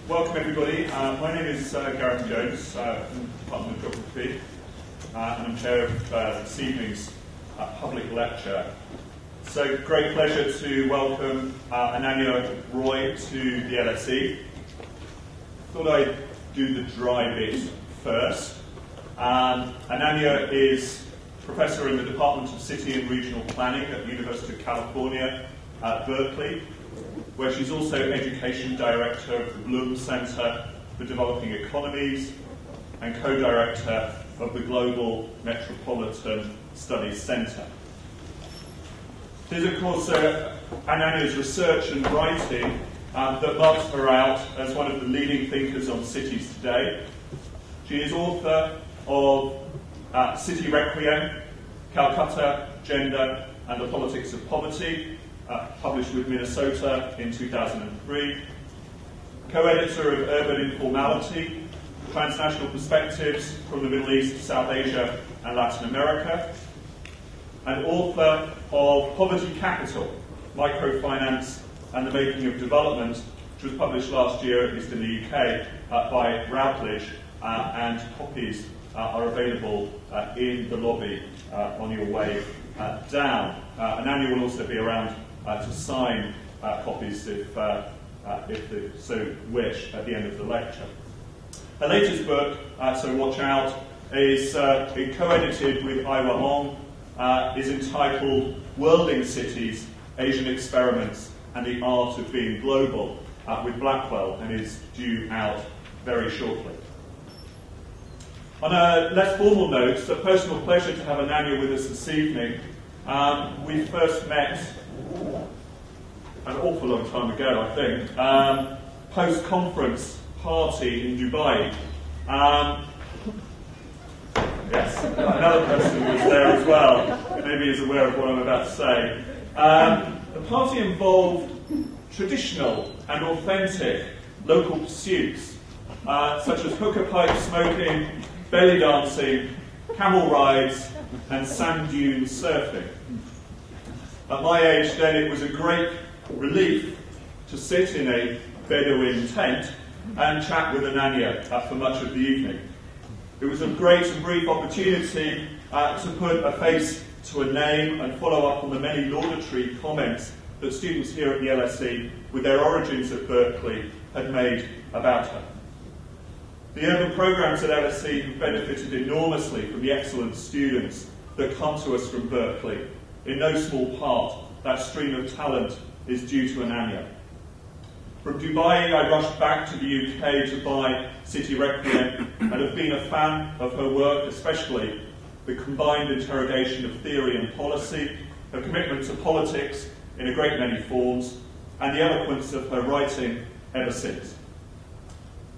Welcome everybody. My name is Gareth Jones from the Department of Geography, and I'm chair of this evening's public lecture. So great pleasure to welcome Ananya Roy to the LSE. Thought I'd do the dry bit first. Ananya is Professor in the Department of City and Regional Planning at the University of California at Berkeley, where she's also Education Director of the Bloom Center for Developing Economies and Co-Director of the Global Metropolitan Studies Center. There's of course Ananya's research and writing that marks her out as one of the leading thinkers on cities today. She is author of City Requiem, Calcutta, Gender and the Politics of Poverty, published with Minnesota in 2003, co-editor of Urban Informality, Transnational Perspectives from the Middle East, South Asia and Latin America, and author of Poverty Capital, Microfinance and the Making of Development, which was published last year, at least in the UK, by Routledge, and copies are available in the lobby on your way down. Ananya will also be around to sign copies if they so wish at the end of the lecture. Her latest book, so watch out, is co-edited with Aiwa Ong, is entitled Worlding Cities, Asian Experiments and the Art of Being Global, with Blackwell, and is due out very shortly. On a less formal note, it's a personal pleasure to have Ananya with us this evening. We first met an awful long time ago, I think, post-conference party in Dubai. Yes, another person was there as well, maybe is aware of what I'm about to say. The party involved traditional and authentic local pursuits, such as hookah pipe smoking, belly dancing, camel rides, and sand dune surfing. At my age then, it was a great relief to sit in a Bedouin tent and chat with Ananya for much of the evening. It was a great and brief opportunity to put a face to a name and follow up on the many laudatory comments that students here at the LSE, with their origins at Berkeley, had made about her. The urban programs at LSE have benefited enormously from the excellent students that come to us from Berkeley. In no small part, that stream of talent is due to Ananya. From Dubai, I rushed back to the UK to buy City Requiem and have been a fan of her work, especially the combined interrogation of theory and policy, her commitment to politics in a great many forms, and the eloquence of her writing ever since.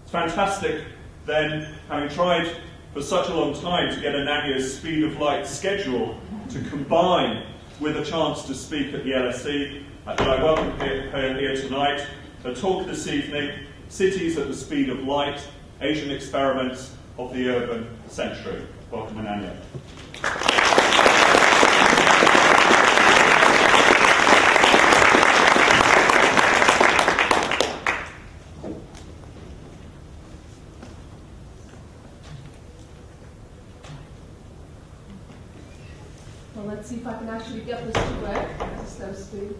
It's fantastic, then, having tried for such a long time to get Ananya's speed of light schedule to combine with a chance to speak at the LSE, that I welcome her here tonight. Her talk this evening, Cities at the Speed of Light, Asian Experiments of the Urban Century. Welcome, Ananya. Well, let's see if I can actually get this to work as it's supposed to.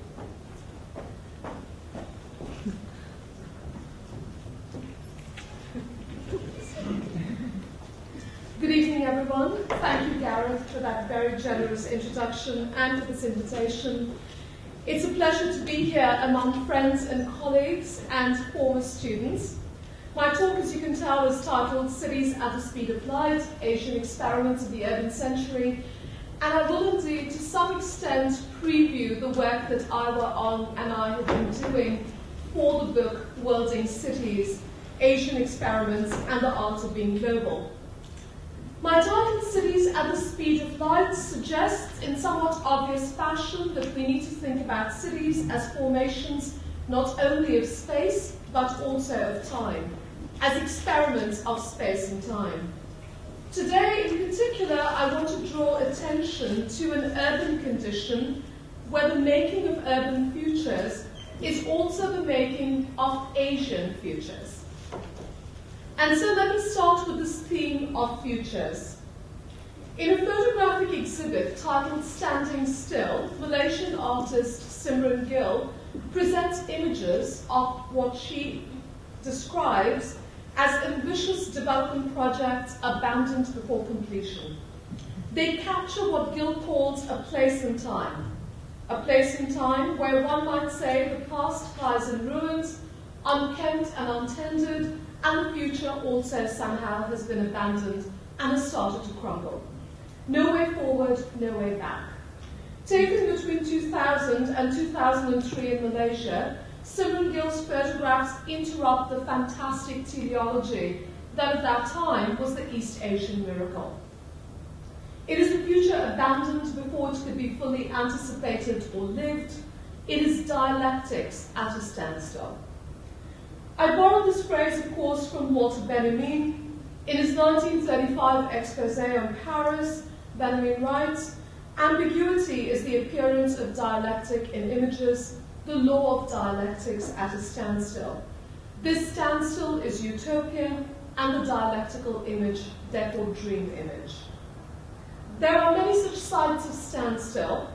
Good evening, everyone. Thank you, Gareth, for that very generous introduction and for this invitation. It's a pleasure to be here among friends and colleagues and former students. My talk, as you can tell, is titled Cities at the Speed of Light, Asian Experiments of the Urban Century, and I will indeed, to some extent, preview the work that Aiwa Ong and I have been doing for the book Worlding Cities, Asian Experiments and the Art of Being Global. My title, Cities at the Speed of Light, suggests in somewhat obvious fashion that we need to think about cities as formations not only of space, but also of time, as experiments of space and time. Today, in particular, I want to draw attention to an urban condition where the making of urban futures is also the making of Asian futures. And so let me start with this theme of futures. In a photographic exhibit titled Standing Still, Malaysian artist Simran Gill presents images of what she describes as ambitious development projects abandoned before completion. They capture what Gill calls a place in time where one might say the past lies in ruins, unkempt and untended, and the future also somehow has been abandoned and has started to crumble. No way forward, no way back. Taken between 2000 and 2003 in Malaysia, Simran Gill's photographs interrupt the fantastic teleology that at that time was the East Asian miracle. It is a future abandoned before it could be fully anticipated or lived. It is dialectics at a standstill. I borrowed this phrase, of course, from Walter Benjamin. In his 1935 expose on Paris, Benjamin writes, "Ambiguity is the appearance of dialectic in images, the law of dialectics at a standstill. This standstill is utopia, and the dialectical image, therefore dream image." There are many such sites of standstill,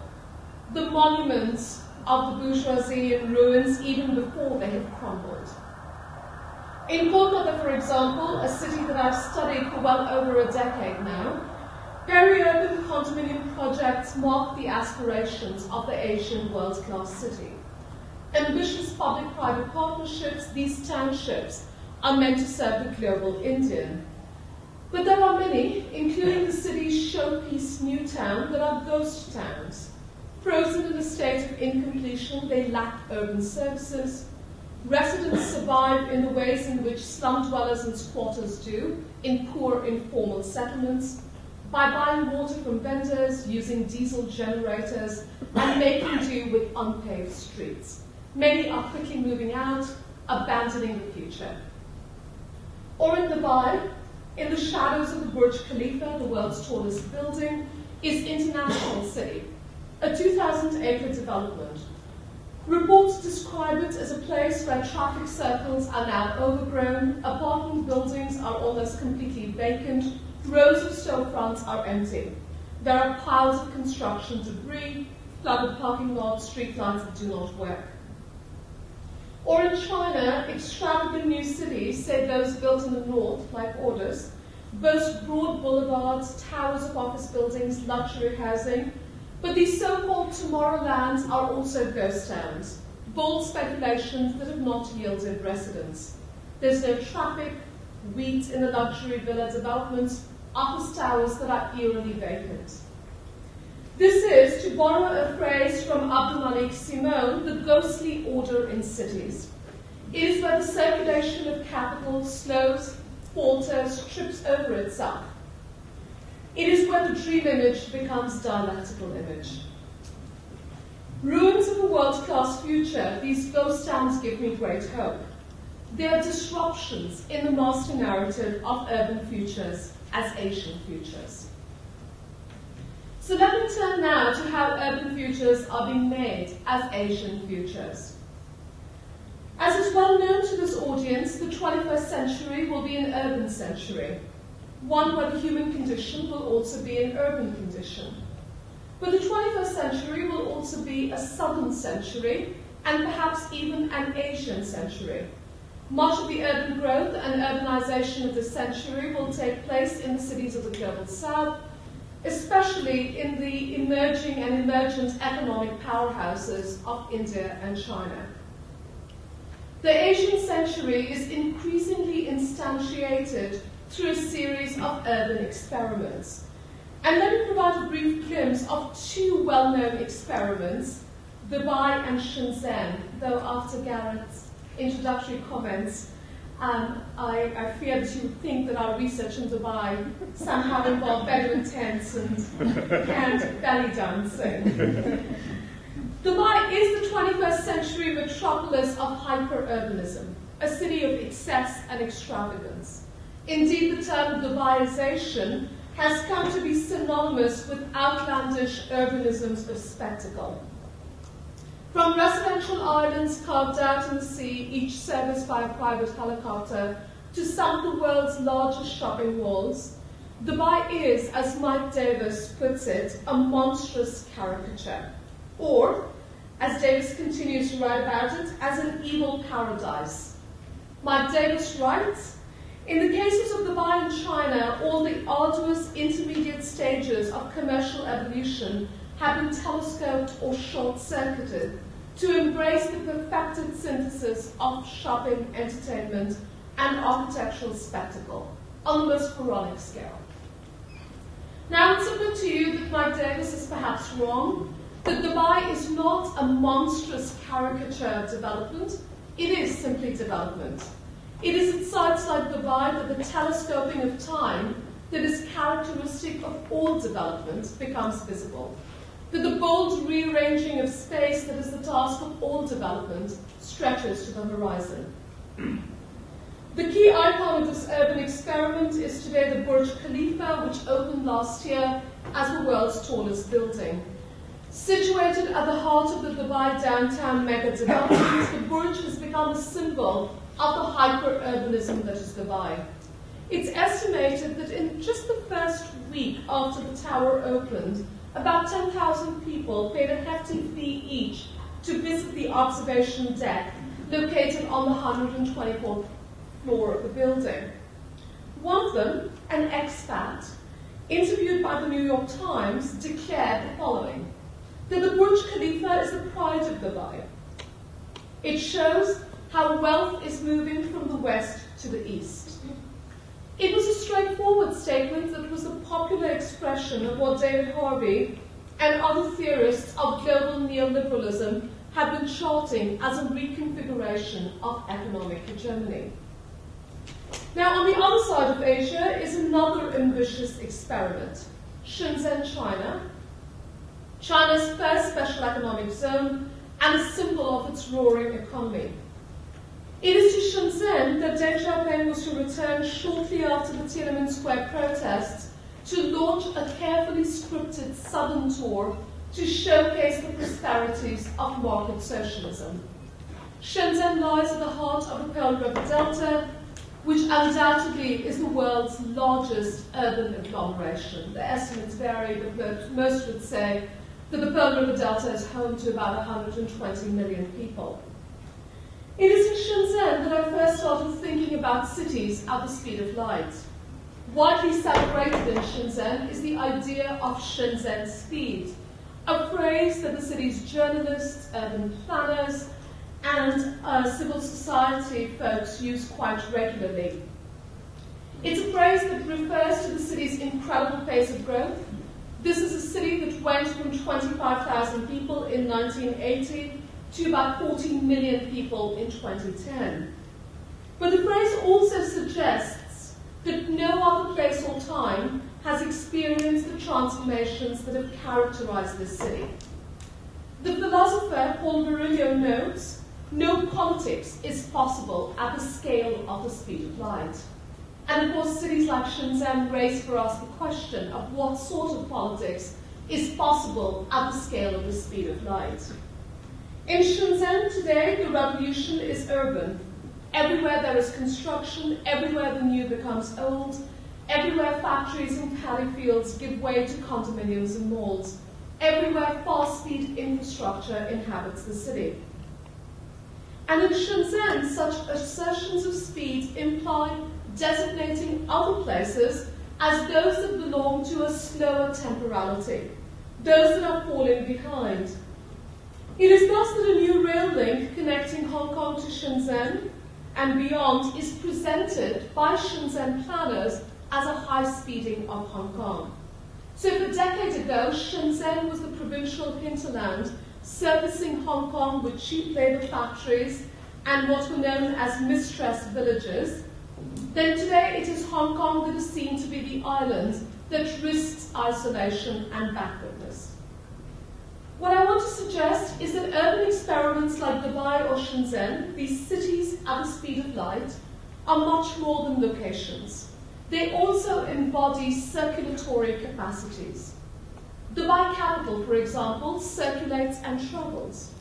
the monuments of the bourgeoisie in ruins even before they have crumbled. In Kolkata, for example, a city that I've studied for well over a decade now, peri-urban condominium projects mark the aspirations of the Asian world-class city. Ambitious public-private partnerships, these townships are meant to serve the global Indian. But there are many, including the city's showpiece new town, that are ghost towns. Frozen in a state of incompletion, they lack urban services. Residents survive in the ways in which slum dwellers and squatters do, in poor informal settlements, by buying water from vendors, using diesel generators, and making do with unpaved streets. Many are quickly moving out, abandoning the future. Or in Dubai, in the shadows of the Burj Khalifa, the world's tallest building, is International City, a 2,000-acre development. Reports describe it as a place where traffic circles are now overgrown, apartment buildings are almost completely vacant, rows of storefronts are empty. There are piles of construction debris, flooded parking lots, streetlights that do not work. Or in China, extravagant new cities, say those built in the north, like Orders, boast broad boulevards, towers of office buildings, luxury housing, but these so-called Tomorrowlands are also ghost towns, bold speculations that have not yielded residents. There's no traffic, wheat in the luxury villa developments, office towers that are eerily vacant. This is, to borrow a phrase from Abdulmalik Simon, the ghostly order in cities. It is where the circulation of capital slows, falters, trips over itself. It is where the dream image becomes dialectical image. Ruins of a world-class future, these ghost towns give me great hope. They are disruptions in the master narrative of urban futures as Asian futures. So let me turn now to how urban futures are being made as Asian futures. As is well known to this audience, the 21st century will be an urban century, one where the human condition will also be an urban condition. But the 21st century will also be a southern century, and perhaps even an Asian century. Much of the urban growth and urbanization of this century will take place in the cities of the global south, especially in the emerging and emergent economic powerhouses of India and China. The Asian century is increasingly instantiated through a series of urban experiments. And let me provide a brief glimpse of two well-known experiments, Dubai and Shenzhen, though after Gareth's introductory comments, I fear that you would think that our research in Dubai somehow involved bedroom tents and belly dancing. Dubai is the 21st century metropolis of hyper-urbanism, a city of excess and extravagance. Indeed, the term Dubaization has come to be synonymous with outlandish urbanisms of spectacle. From residential islands carved out in the sea, each serviced by a private helicopter, to some of the world's largest shopping malls, Dubai is, as Mike Davis puts it, a monstrous caricature. Or, as Davis continues to write about it, as an evil paradise. Mike Davis writes, in the cases of Dubai and China, all the arduous intermediate stages of commercial evolution have been telescoped or short-circuited to embrace the perfected synthesis of shopping, entertainment, and architectural spectacle on the most pharaonic scale. Now, I submit to you that Mike Davis is perhaps wrong, that Dubai is not a monstrous caricature of development. It is simply development. It is at sites like Dubai that the telescoping of time that is characteristic of all development becomes visible, that the bold rearranging of space that is the task of all development stretches to the horizon. The key icon of this urban experiment is today the Burj Khalifa, which opened last year as the world's tallest building. Situated at the heart of the Dubai downtown mega development, the Burj has become a symbol of the hyper-urbanism that is Dubai. It's estimated that in just the first week after the tower opened, about 10,000 people paid a hefty fee each to visit the observation deck located on the 124th floor of the building. One of them, an expat, interviewed by the New York Times, declared the following, that the Burj Khalifa is the pride of Dubai. It shows how wealth is moving from the west to the east. It was a straightforward statement that was a popular expression of what David Harvey and other theorists of global neoliberalism have been charting as a reconfiguration of economic hegemony. Now, on the other side of Asia is another ambitious experiment, Shenzhen China, China's first special economic zone and a symbol of its roaring economy. It is to Shenzhen that Deng Xiaoping was to return shortly after the Tiananmen Square protests to launch a carefully scripted southern tour to showcase the prosperities of market socialism. Shenzhen lies at the heart of the Pearl River Delta, which undoubtedly is the world's largest urban agglomeration. The estimates vary, but most would say that the Pearl River Delta is home to about 120 million people. It is in Shenzhen that I first started thinking about cities at the speed of light. Widely celebrated in Shenzhen is the idea of Shenzhen speed, a phrase that the city's journalists, urban planners, and civil society folks use quite regularly. It's a phrase that refers to the city's incredible pace of growth. This is a city that went from 25,000 people in 1980 to about 14 million people in 2010. But the phrase also suggests that no other place or time has experienced the transformations that have characterized this city. The philosopher Paul Virilio notes, no politics is possible at the scale of the speed of light. And of course, cities like Shenzhen raise for us the question of what sort of politics is possible at the scale of the speed of light. In Shenzhen today, the revolution is urban. Everywhere there is construction, everywhere the new becomes old, everywhere factories and paddy fields give way to condominiums and malls, everywhere fast-speed infrastructure inhabits the city. And in Shenzhen, such assertions of speed imply designating other places as those that belong to a slower temporality, those that are falling behind. It is thus that a new rail link connecting Hong Kong to Shenzhen and beyond is presented by Shenzhen planners as a high-speeding of Hong Kong. So if a decade ago Shenzhen was the provincial hinterland servicing Hong Kong with cheap labour factories and what were known as mistress villages, then today it is Hong Kong that is seen to be the island that risks isolation and backwardness. What I want to suggest is that urban experiments like Dubai or Shenzhen, these cities at the speed of light, are much more than locations. They also embody circulatory capacities. Dubai Capital, for example, circulates and travels.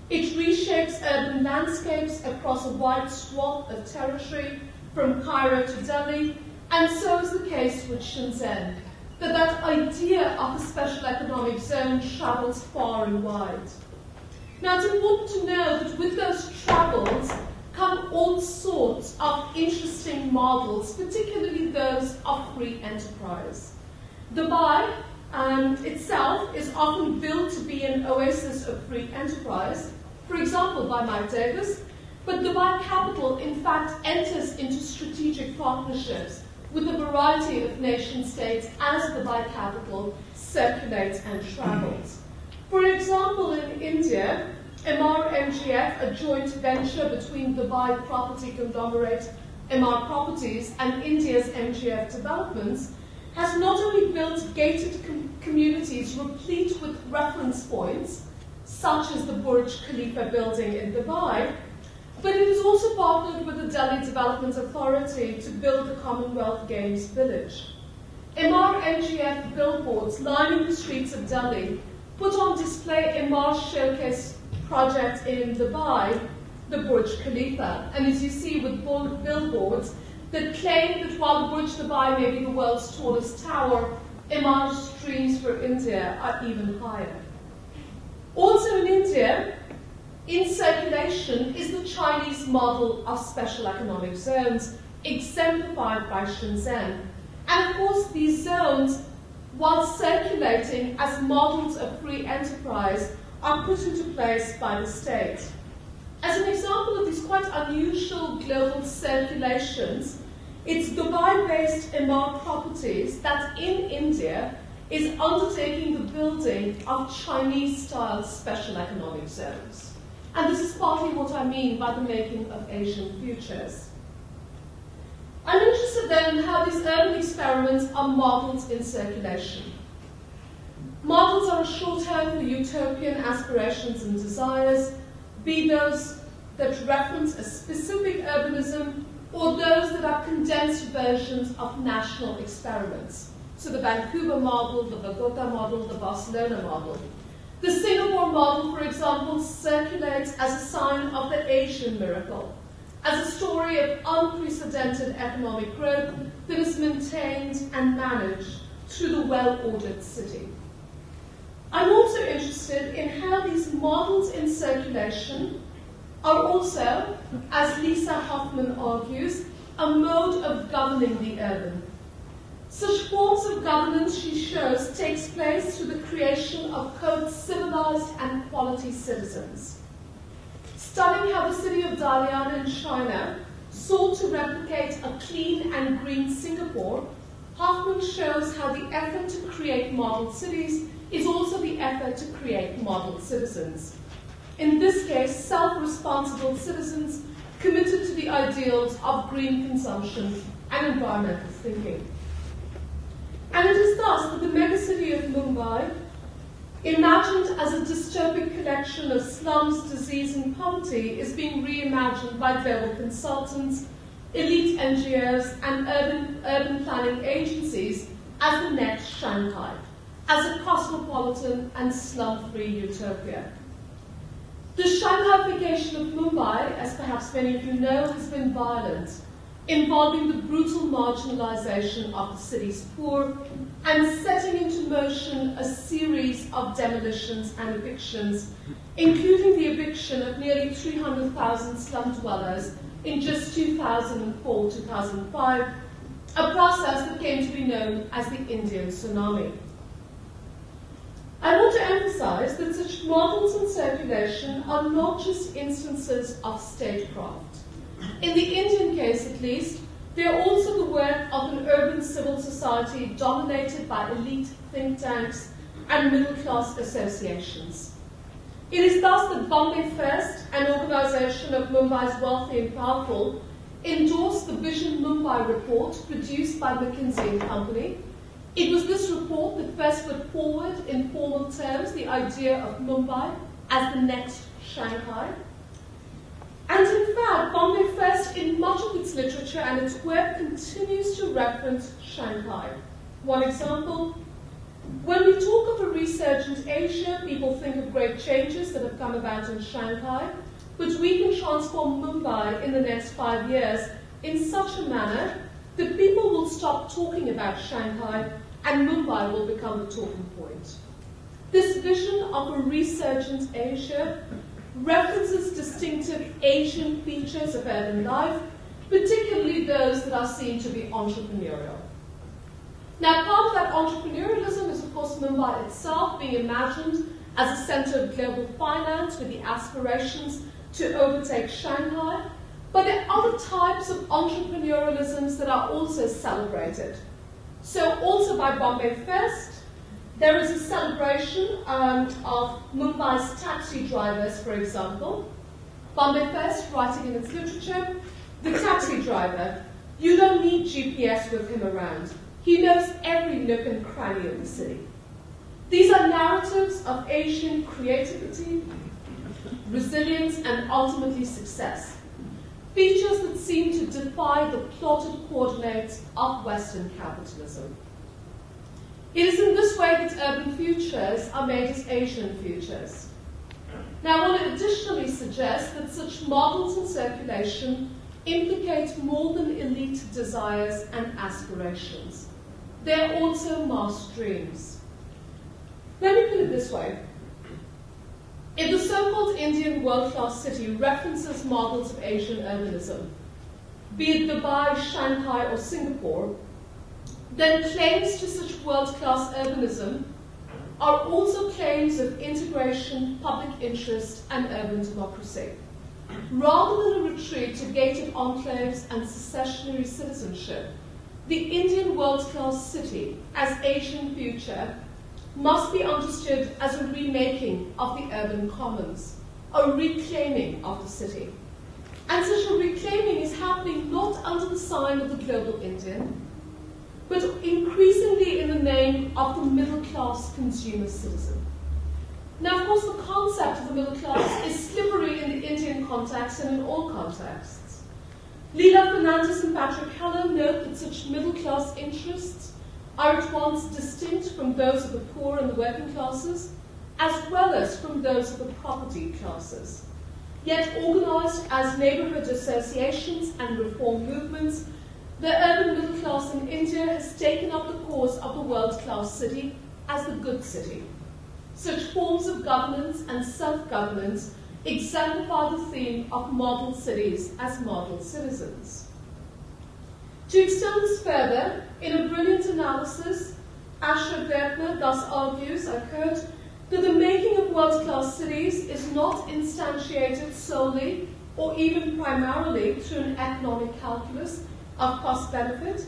It reshapes urban landscapes across a wide swath of territory, from Cairo to Delhi, and so is the case with Shenzhen, that idea of a special economic zone travels far and wide. Now, it's important to know that with those travels come all sorts of interesting models, particularly those of free enterprise. Dubai itself is often billed to be an oasis of free enterprise, for example, by Mike Davis, but Dubai Capital, in fact, enters into strategic partnerships with a variety of nation-states as Dubai Capital circulates and travels. For example, in India, Emaar MGF, a joint venture between Dubai property conglomerate Emaar Properties and India's MGF Developments, has not only built gated communities replete with reference points, such as the Burj Khalifa building in Dubai, but it has also partnered with the Delhi Development Authority to build the Commonwealth Games Village. Emaar MGF billboards lining the streets of Delhi put on display Emaar's showcase project in Dubai, the Burj Khalifa, and as you see with billboards that claim that while the Burj Dubai may be the world's tallest tower, Emaar's dreams for India are even higher. Also in India, in circulation is the Chinese model of special economic zones, exemplified by Shenzhen. And of course, these zones, while circulating as models of free enterprise, are put into place by the state. As an example of these quite unusual global circulations, it's Dubai-based Emaar Properties that in India is undertaking the building of Chinese-style special economic zones. And this is partly what I mean by the making of Asian futures. I'm interested then in how these urban experiments are models in circulation. Models are a shorthand for utopian aspirations and desires, be those that reference a specific urbanism or those that are condensed versions of national experiments. So the Vancouver model, the Bogota model, the Barcelona model. The Singapore model, for example, circulates as a sign of the Asian miracle, as a story of unprecedented economic growth that is maintained and managed through the well-ordered city. I'm also interested in how these models in circulation are also, as Lisa Hoffman argues, a mode of governing the urban. Such forms of governance, she shows, takes place through the creation of quote, civilized and quality citizens. Studying how the city of Dalian in China sought to replicate a clean and green Singapore, Hoffman shows how the effort to create model cities is also the effort to create model citizens. In this case, self-responsible citizens committed to the ideals of green consumption and environmental thinking. And it is thus that the megacity of Mumbai, imagined as a dystopic collection of slums, disease, and poverty, is being reimagined by global consultants, elite NGOs, and urban planning agencies as the next Shanghai, as a cosmopolitan and slum-free utopia. The Shanghaification of Mumbai, as perhaps many of you know, has been violent, involving the brutal marginalization of the city's poor and setting into motion a series of demolitions and evictions, including the eviction of nearly 300,000 slum dwellers in just 2004-2005, a process that came to be known as the Indian Tsunami. I want to emphasize that such models in circulation are not just instances of statecraft. In the Indian case, at least, they are also the work of an urban civil society dominated by elite think tanks and middle-class associations. It is thus that Bombay First, an organization of Mumbai's wealthy and powerful, endorsed the Vision Mumbai report produced by McKinsey & Company. It was this report that first put forward in formal terms the idea of Mumbai as the next Shanghai. And in fact, Bombay First, in much of its literature and its work, continues to reference Shanghai. One example, When we talk of a resurgent Asia, people think of great changes that have come about in Shanghai, but we can transform Mumbai in the next 5 years in such a manner that people will stop talking about Shanghai and Mumbai will become the talking point. This vision of a resurgent Asia references distinctive Asian features of urban life, particularly those that are seen to be entrepreneurial. Now, part of that entrepreneurialism is, of course, Mumbai itself being imagined as a center of global finance with the aspirations to overtake Shanghai, but there are other types of entrepreneurialisms that are also celebrated. So also by Bombay Fest, there is a celebration of Mumbai's taxi drivers, for example. Bombay Fest, writing in its literature, the taxi driver, you don't need GPS with him around. He knows every nook and cranny of the city. These are narratives of Asian creativity, resilience, and ultimately success. Features that seem to defy the plotted coordinates of Western capitalism. It is in this way that urban futures are made as Asian futures. Now, I want to additionally suggest that such models in circulation implicate more than elite desires and aspirations. They're also mass dreams. Let me put it this way. If the so-called Indian world-class city references models of Asian urbanism, be it Dubai, Shanghai, or Singapore, then claims to such world-class urbanism are also claims of integration, public interest, and urban democracy. Rather than a retreat to gated enclaves and secessionary citizenship, the Indian world-class city as Asian future must be understood as a remaking of the urban commons, a reclaiming of the city. And such a reclaiming is happening not under the sign of the global Indian, but increasingly in the name of the middle-class consumer citizen. Now, of course, the concept of the middle class is slippery in the Indian context and in all contexts. Leela Fernandez and Patrick Heller note that such middle-class interests are at once distinct from those of the poor and the working classes, as well as from those of the property classes. Yet organized as neighborhood associations and reform movements, the urban middle class in India has taken up the cause of the world-class city as the good city. Such forms of governance and self-governance exemplify the theme of model cities as model citizens. To extend this further, in a brilliant analysis, Asher Gertner thus argues, I quote, that the making of world-class cities is not instantiated solely or even primarily through an economic calculus of cost-benefit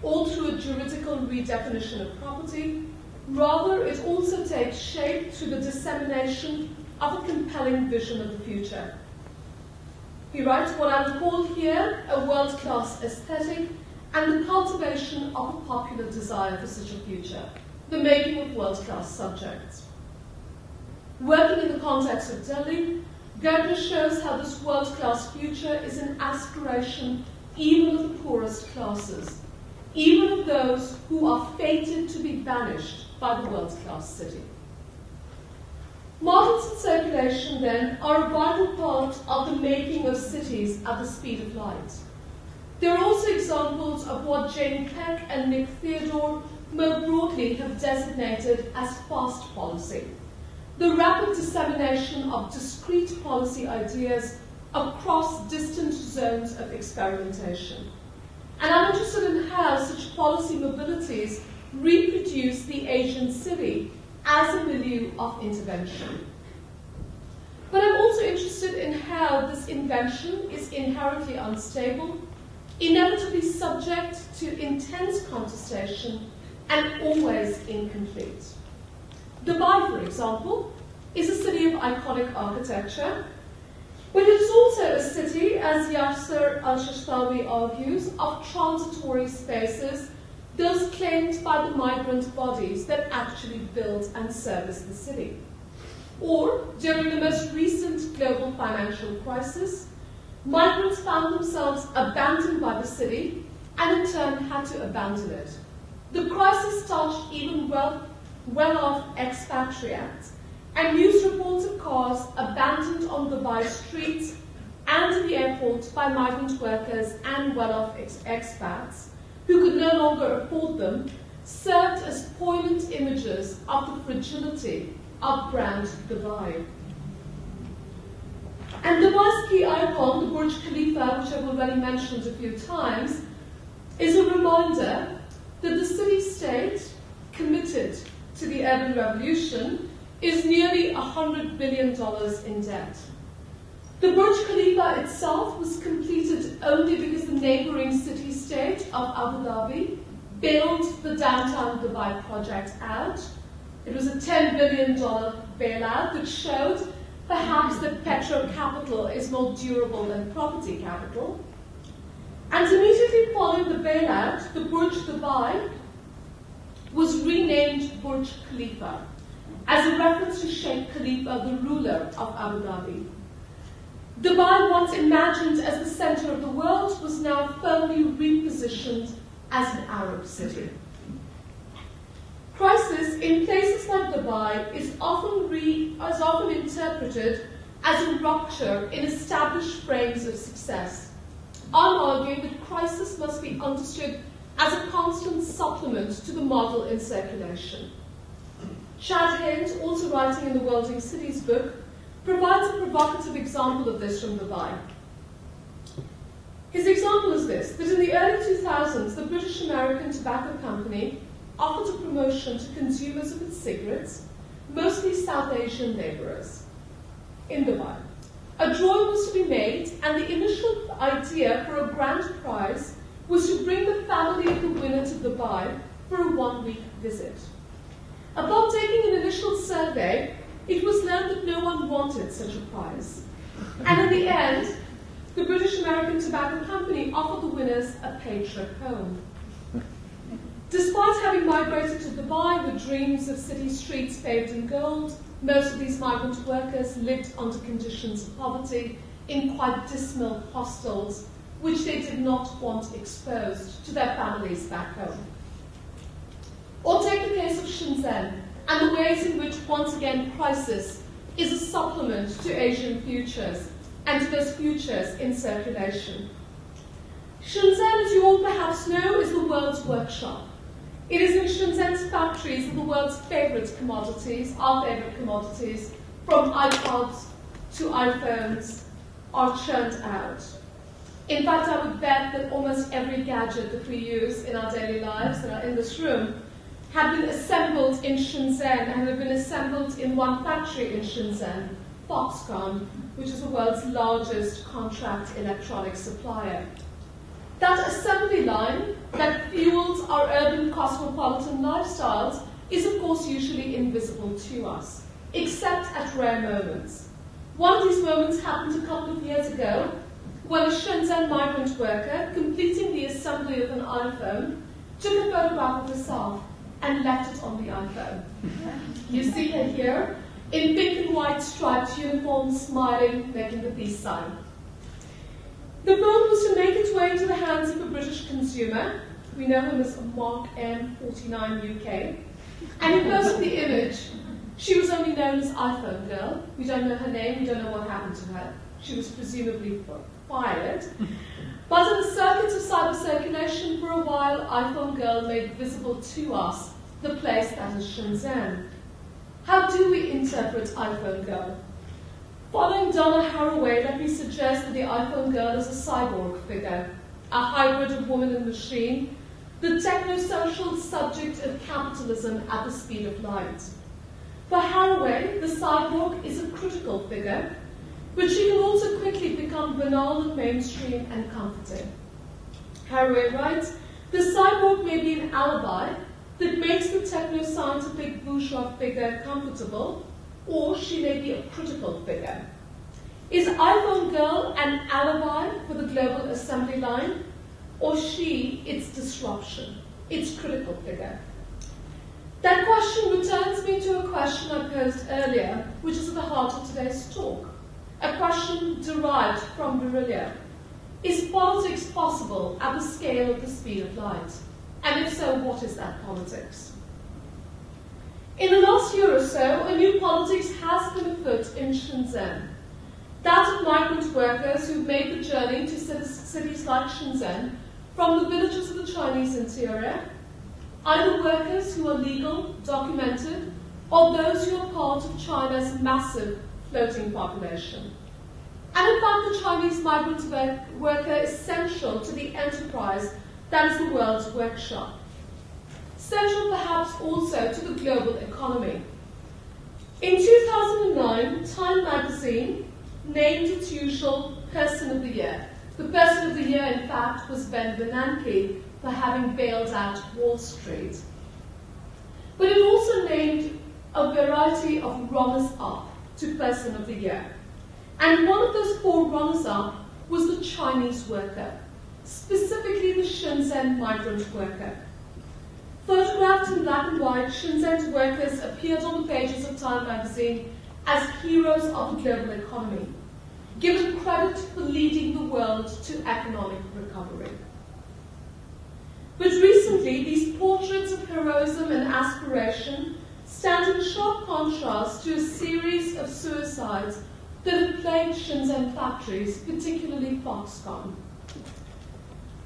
or through a juridical redefinition of property. Rather, it also takes shape through the dissemination of a compelling vision of the future. He writes, what I would call here a world-class aesthetic and the cultivation of a popular desire for such a future, the making of world-class subjects. Working in the context of Delhi, Gertner shows how this world-class future is an aspiration even of the poorest classes, even of those who are fated to be banished by the world-class city. Models in circulation, then, are a vital part of the making of cities at the speed of light. There are also examples of what Jane Peck and Nick Theodore more broadly have designated as fast policy, the rapid dissemination of discrete policy ideas across distant zones of experimentation. And I'm interested in how such policy mobilities reproduce the Asian city as a milieu of intervention. But I'm also interested in how this invention is inherently unstable, inevitably subject to intense contestation, and always incomplete. Dubai, for example, is a city of iconic architecture, but it is also a city, as Yasser al-Shashtawi argues, of transitory spaces, those claimed by the migrant bodies that actually build and service the city. Or, during the most recent global financial crisis, migrants found themselves abandoned by the city and in turn had to abandon it. The crisis touched even well-off expatriates, and news reports of cars abandoned on Dubai streets and in the airport by migrant workers and well-off expats who could no longer afford them served as poignant images of the fragility of brand Dubai. And Dubai's key icon, the Burj Khalifa, which I've already mentioned a few times, is a reminder that the city-state, committed to the urban revolution, is nearly $100 billion in debt. The Burj Khalifa itself was completed only because the neighboring city-state of Abu Dhabi bailed the downtown Dubai project out. It was a $10 billion bailout that showed perhaps that petro capital is more durable than property capital. And immediately following the bailout, the Burj Dubai was renamed Burj Khalifa as a reference to Sheikh Khalifa, the ruler of Abu Dhabi. Dubai, once imagined as the center of the world, was now firmly repositioned as an Arab city. Crisis in places like Dubai is often interpreted as a rupture in established frames of success. I'm arguing that crisis must be understood as a constant supplement to the model in circulation. Chad Haynes, also writing in the Worlding Cities book, provides a provocative example of this from Dubai. His example is this, that in the early 2000s, the British American Tobacco Company offered a promotion to consumers of its cigarettes, mostly South Asian laborers, in Dubai. A drawing was to be made, and the initial idea for a grand prize was to bring the family of the winner to Dubai for a one-week visit. Upon taking an initial survey, it was learned that no one wanted such a prize. And in the end, the British American Tobacco Company offered the winners a paid trip home. Despite having migrated to Dubai with dreams of city streets paved in gold, most of these migrant workers lived under conditions of poverty in quite dismal hostels, which they did not want exposed to their families back home. Or take the case of Shenzhen, and the ways in which, once again, crisis is a supplement to Asian futures, and to those futures in circulation. Shenzhen, as you all perhaps know, is the world's workshop. It is in Shenzhen's factories that the world's favourite commodities, our favourite commodities, from iPods to iPhones, are churned out. In fact, I would bet that almost every gadget that we use in our daily lives that are in this room have been assembled in Shenzhen and have been assembled in one factory in Shenzhen, Foxconn, which is the world's largest contract electronics supplier. That assembly line that fuels our urban cosmopolitan lifestyles is, of course, usually invisible to us, except at rare moments. One of these moments happened a couple of years ago when a Shenzhen migrant worker, completing the assembly of an iPhone, took a photograph of herself and left it on the iPhone. You see her here, in pink and white striped uniform, smiling, making the peace sign. The phone was to make its way into the hands of a British consumer. We know him as Mark M49 UK. And in post of the image, she was only known as iPhone Girl. We don't know her name, we don't know what happened to her. She was presumably fired. But in the circuits of cyber circulation, for a while, iPhone Girl made visible to us the place that is Shenzhen. How do we interpret iPhone Girl? Following Donna Haraway, let me suggest that the iPhone Girl is a cyborg figure, a hybrid of woman and machine, the techno-social subject of capitalism at the speed of light. For Haraway, the cyborg is a critical figure, but she can also quickly become banal and mainstream and comforting. Haraway writes, the cyborg may be an alibi that makes the techno-scientific bourgeois figure comfortable, or she may be a critical figure. Is iPhone Girl an alibi for the global assembly line, or she its disruption, its critical figure? That question returns me to a question I posed earlier, which is at the heart of today's talk. A question derived from Berkeley. Is politics possible at the scale of the speed of light? And if so, what is that politics? In the last year or so, a new politics has been afoot in Shenzhen. That of migrant workers who've made the journey to cities like Shenzhen from the villages of the Chinese interior, either workers who are legal, documented, or those who are part of China's massive floating population. And in fact, the Chinese migrant worker is central to the enterprise that is the world's workshop. Central perhaps also to the global economy. In 2009, Time magazine named its usual Person of the Year. The Person of the Year, in fact, was Ben Bernanke for having bailed out Wall Street. But it also named a variety of runners-up to Person of the Year. And one of those 4 runners-up was the Chinese worker, specifically the Shenzhen migrant worker. Photographed in black and white, Shenzhen's workers appeared on the pages of Time magazine as heroes of the global economy, given credit for leading the world to economic recovery. But recently, these portraits of heroism and aspiration stand in sharp contrast to a series of suicides that have plagued Shenzhen factories, particularly Foxconn.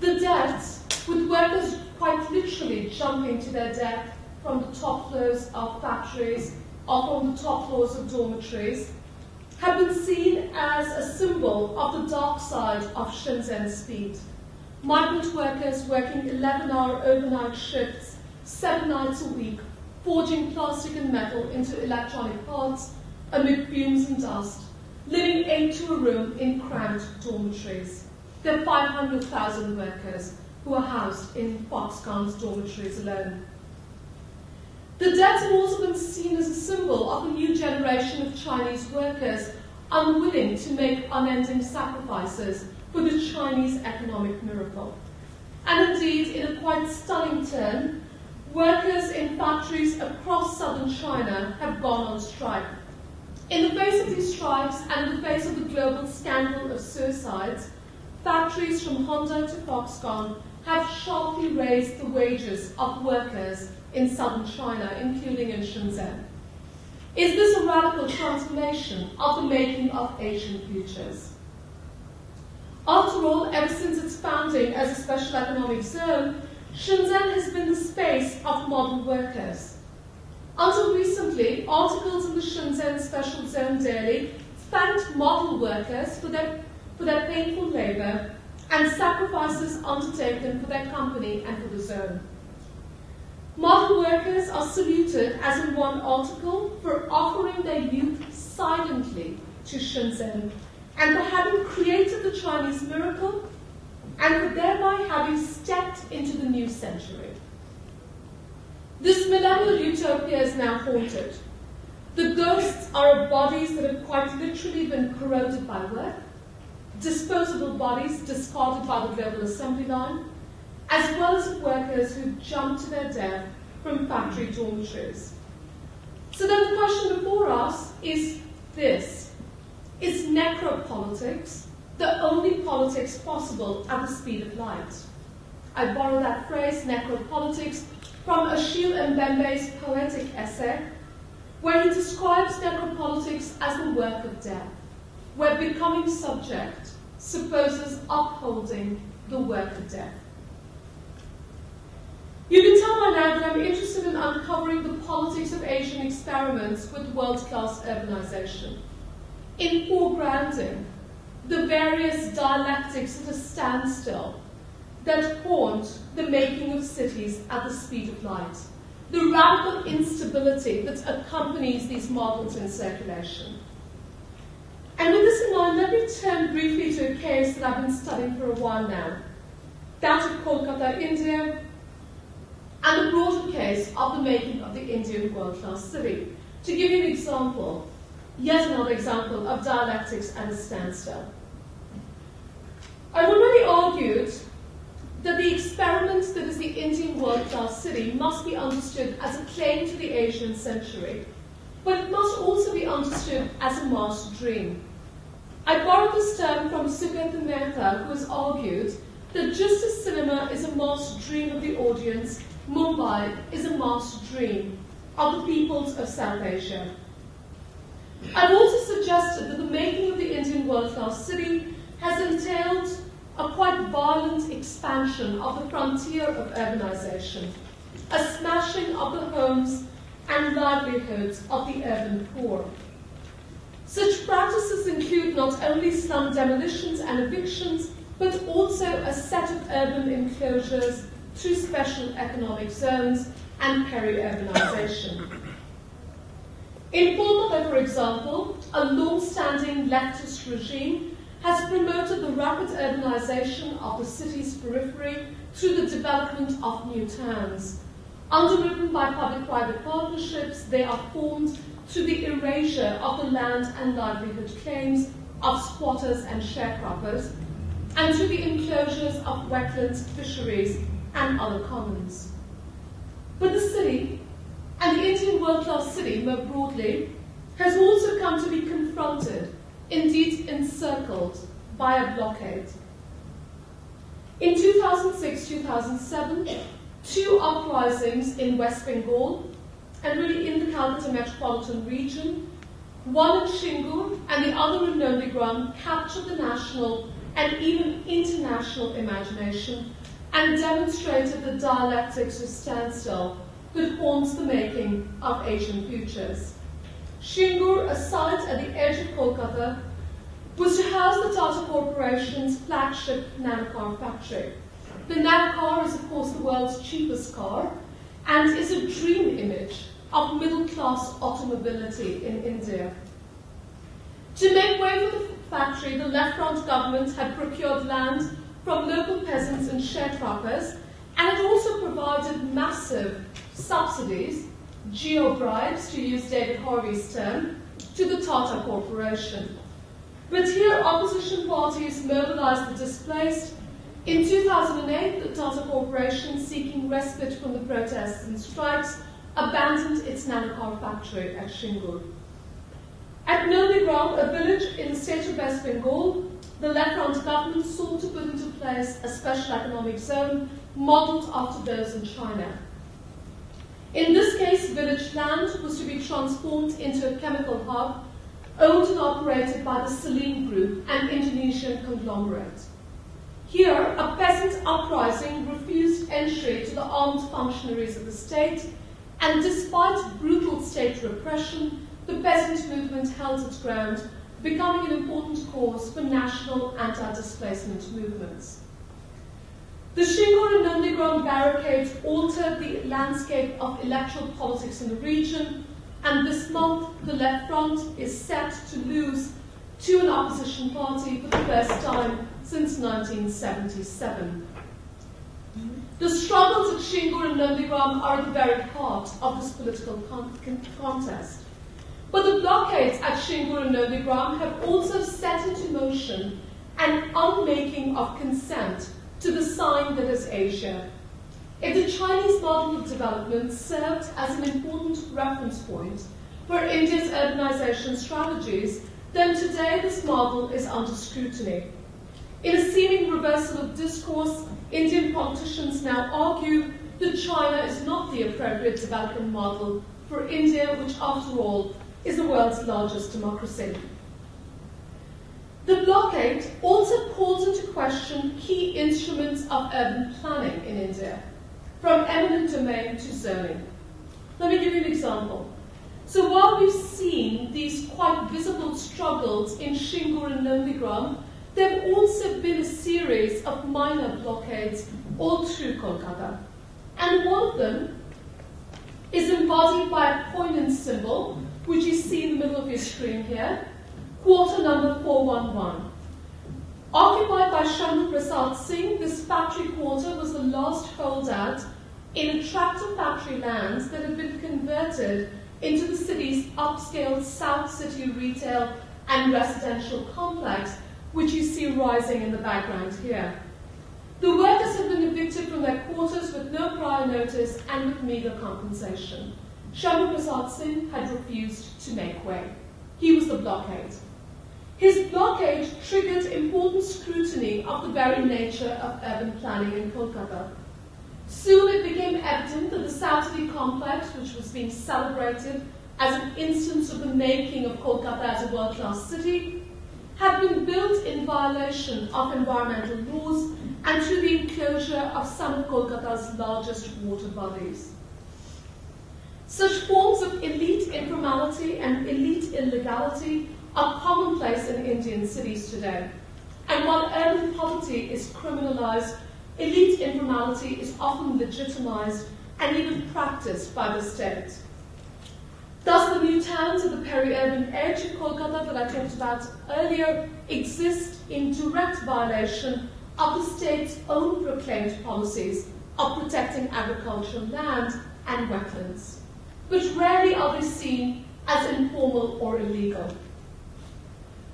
The deaths, with workers quite literally jumping to their death from the top floors of factories or from the top floors of dormitories, have been seen as a symbol of the dark side of Shenzhen's speed. Migrant workers working 11-hour overnight shifts, 7 nights a week, forging plastic and metal into electronic parts amid fumes and dust, living 8 to a room in cramped dormitories. There are 500,000 workers who are housed in Foxconn's dormitories alone. The deaths have also been seen as a symbol of a new generation of Chinese workers unwilling to make unending sacrifices for the Chinese economic miracle. And indeed, in a quite stunning turn, workers in factories across southern China have gone on strike. In the face of these strikes and in the face of the global scandal of suicides, factories from Honda to Foxconn have sharply raised the wages of workers in southern China, including in Shenzhen. Is this a radical transformation of the making of Asian futures? After all, ever since its founding as a special economic zone, Shenzhen has been the space of model workers. Until recently, articles in the Shenzhen Special Zone Daily thanked model workers for their painful labor and sacrifices undertaken for their company and for the zone. Model workers are saluted, as in one article, for offering their youth silently to Shenzhen and for having created the Chinese miracle and for thereby having stepped into the new century. This millennial utopia is now haunted. The ghosts are of bodies that have quite literally been corroded by work, disposable bodies discarded by the global assembly line, as well as of workers who jumped to their death from factory dormitories. So then the question before us is this: is necropolitics the only politics possible at the speed of light? I borrow that phrase, necropolitics, from Achille Mbembe's poetic essay, where he describes necropolitics as the work of death, where becoming subject supposes upholding the work of death. You can tell by now that I'm interested in uncovering the politics of Asian experiments with world-class urbanization, in foregrounding the various dialectics at a standstill that haunt the making of cities at the speed of light, the radical instability that accompanies these models in circulation. And with this in mind, let me turn briefly to a case that I've been studying for a while now, that of Kolkata, India, and the broader case of the making of the Indian world-class city. To give you an example, yet another example of dialectics at a standstill. I've already argued that the experiment that is the Indian world-class city must be understood as a claim to the Asian century, but it must also be understood as a master dream. I borrowed this term from Sugata Mehta, who has argued that just as cinema is a master dream of the audience, Mumbai is a master dream of the peoples of South Asia. I've also suggested that the making of the Indian world-class city has entailed a quite violent expansion of the frontier of urbanization, a smashing of the homes and livelihoods of the urban poor. Such practices include not only slum demolitions and evictions, but also a set of urban enclosures through special economic zones and peri-urbanization. In Kolkata, for example, a long-standing leftist regime has promoted the rapid urbanization of the city's periphery through the development of new towns. Underwritten by public-private partnerships, they are formed through the erasure of the land and livelihood claims of squatters and sharecroppers, and through the enclosures of wetlands, fisheries, and other commons. But the city, and the Indian world-class city more broadly, has also come to be confronted, indeed encircled, by a blockade. In 2006-2007, two uprisings in West Bengal, and really in the Calcutta metropolitan region, one in Shingur and the other in Nandigram, captured the national and even international imagination and demonstrated the dialectics of standstill that haunts the making of Asian futures. Shingur, a site at the edge of Kolkata, was to house the Tata Corporation's flagship nanocar factory. The nanocar is, of course, the world's cheapest car and is a dream image of middle-class automobility in India. To make way for the factory, the left-front government had procured land from local peasants and sharecroppers, and had also provided massive subsidies, geo-bribes, to use David Harvey's term, to the Tata Corporation. But here, opposition parties mobilized the displaced. In 2008, the Tata Corporation, seeking respite from the protests and strikes, abandoned its nanocar factory at Shingur. At Nandigram, a village in the state of West Bengal, the left-front government sought to put into place a special economic zone modelled after those in China. In this case, village land was to be transformed into a chemical hub owned and operated by the Salim Group, an Indonesian conglomerate. Here, a peasant uprising refused entry to the armed functionaries of the state, and despite brutal state repression, the peasant movement held its ground, becoming an important cause for national anti-displacement movements. The Shingur and Nandigram barricades altered the landscape of electoral politics in the region, and this month the Left Front is set to lose to an opposition party for the first time since 1977. The struggles at Shingur and Nandigram are at the very heart of this political contest. But the blockades at Shingur and Nandigram have also set into motion an unmaking of consent to the sign that is Asia. If the Chinese model of development served as an important reference point for India's urbanization strategies, then today this model is under scrutiny. In a seeming reversal of discourse, Indian politicians now argue that China is not the appropriate development model for India, which, after all, is the world's largest democracy. The blockade also calls into question key instruments of urban planning in India, from eminent domain to zoning. Let me give you an example. So while we've seen these quite visible struggles in Shingur and Nandigram, there have also been a series of minor blockades all through Kolkata. And one of them is embodied by a poignant symbol, which you see in the middle of your screen here, quarter number 411. Occupied by Shambhu Prasad Singh, this factory quarter was the last holdout in attractive factory lands that had been converted into the city's upscale South City retail and residential complex, which you see rising in the background here. The workers had been evicted from their quarters with no prior notice and with meagre compensation. Shambhu Prasad Singh had refused to make way. He was the blockade. His blockade triggered important scrutiny of the very nature of urban planning in Kolkata. Soon it became evident that the South City complex, which was being celebrated as an instance of the making of Kolkata as a world-class city, had been built in violation of environmental laws and through the enclosure of some of Kolkata's largest water bodies. Such forms of elite informality and elite illegality are commonplace in Indian cities today. And while urban poverty is criminalized, elite informality is often legitimized and even practiced by the state. Thus, the new towns of the peri-urban edge of Kolkata that I talked about earlier exist in direct violation of the state's own proclaimed policies of protecting agricultural land and wetlands, but rarely are they seen as informal or illegal.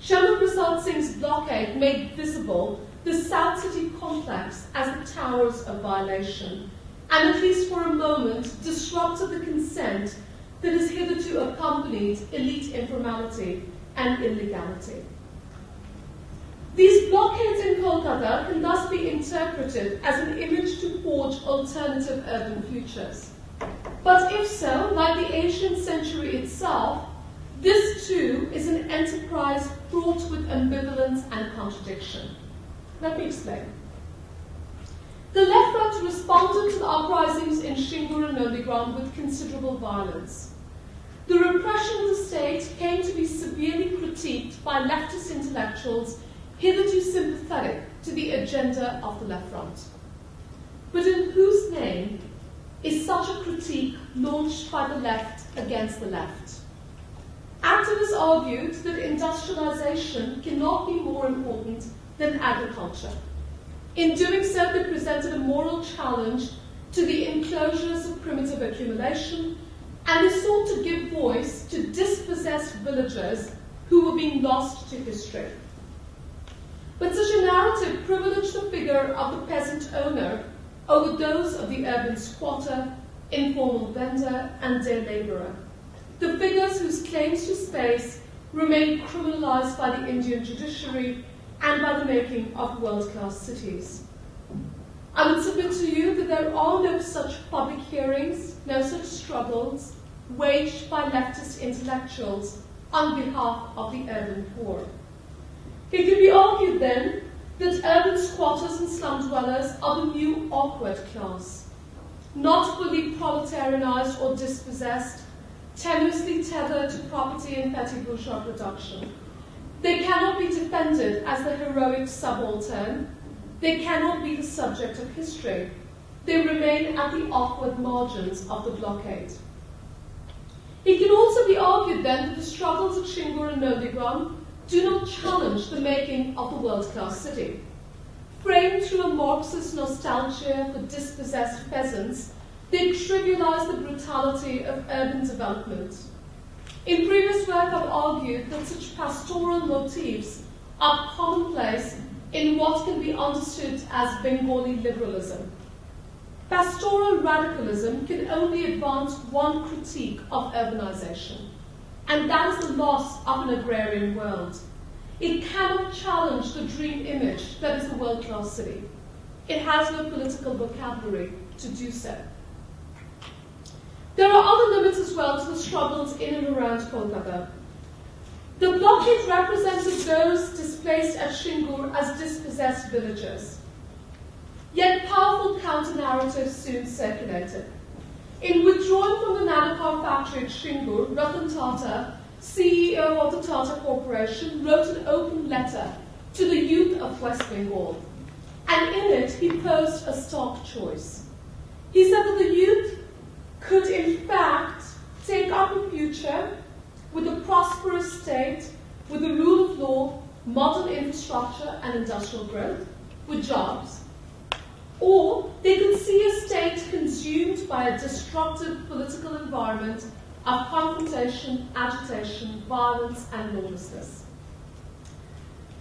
Shyama Prasad Singh's blockade made visible the South City complex as the towers of violation, and at least for a moment disrupted the consent that has hitherto accompanied elite informality and illegality. These blockades in Kolkata can thus be interpreted as an image to forge alternative urban futures. But if so, like the ancient century itself, this too is an enterprise fraught with ambivalence and contradiction. Let me explain. The left front responded to the uprisings in Shingur and Nandigram with considerable violence. The repression of the state came to be severely critiqued by leftist intellectuals hitherto sympathetic to the agenda of the left front. But in whose name is such a critique launched by the left against the left? Activists argued that industrialization cannot be more important than agriculture. In doing so, they presented a moral challenge to the enclosures of primitive accumulation, and they sought to give voice to dispossessed villagers who were being lost to history. But such a narrative privileged the figure of the peasant owner over those of the urban squatter, informal vendor, and day laborer, the figures whose claims to space remain criminalized by the Indian judiciary and by the making of world-class cities. I would submit to you that there are no such public hearings, no such struggles waged by leftist intellectuals on behalf of the urban poor. It could be argued then that urban squatters and slum dwellers are the new awkward class, not fully proletarianized or dispossessed, tenuously tethered to property and petty bourgeois production. They cannot be defended as the heroic subaltern. They cannot be the subject of history. They remain at the awkward margins of the blockade. It can also be argued then that the struggles of Shingur and Nandigram do not challenge the making of the world-class city. Framed through a Marxist nostalgia for dispossessed peasants, they trivialize the brutality of urban development. In previous work, I've argued that such pastoral motifs are commonplace in what can be understood as Bengali liberalism. Pastoral radicalism can only advance one critique of urbanization, and that is the loss of an agrarian world. It cannot challenge the dream image that is the world-class city. It has no political vocabulary to do so. There are other limits as well to the struggles in and around Kolkata. The blockade represented those displaced at Shingur as dispossessed villagers. Yet powerful counter-narratives soon circulated. In withdrawing from the Nanopar factory at Shingur, Ratan Tata, CEO of the Tata Corporation, wrote an open letter to the youth of West Bengal. And in it, he posed a stark choice. He said that the youth could in fact take up a future with a prosperous state, with the rule of law, modern infrastructure and industrial growth, with jobs. Or they could see a state consumed by a destructive political environment of confrontation, agitation, violence and lawlessness.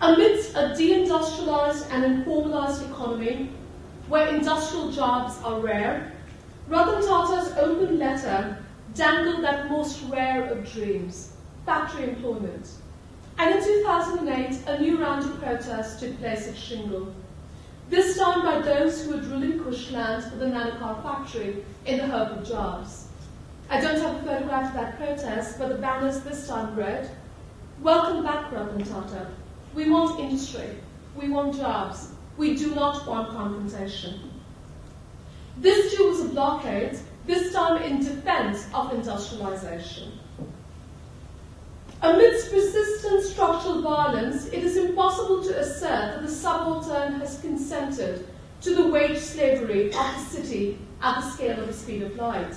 Amidst a deindustrialized and informalized economy where industrial jobs are rare, Ratan Tata's open letter dangled that most rare of dreams, factory employment. And in 2008, a new round of protests took place at Shingur. this time by those who had relinquished land for the nanocar factory in the hope of jobs. I don't have a photograph of that protest, but the banners this time read, "Welcome back, Ratan Tata. We want industry. We want jobs. We do not want confrontation." This too was a blockade, this time in defense of industrialization. Amidst persistent structural violence, it is impossible to assert that the subaltern has consented to the wage slavery of the city at the scale of the speed of light.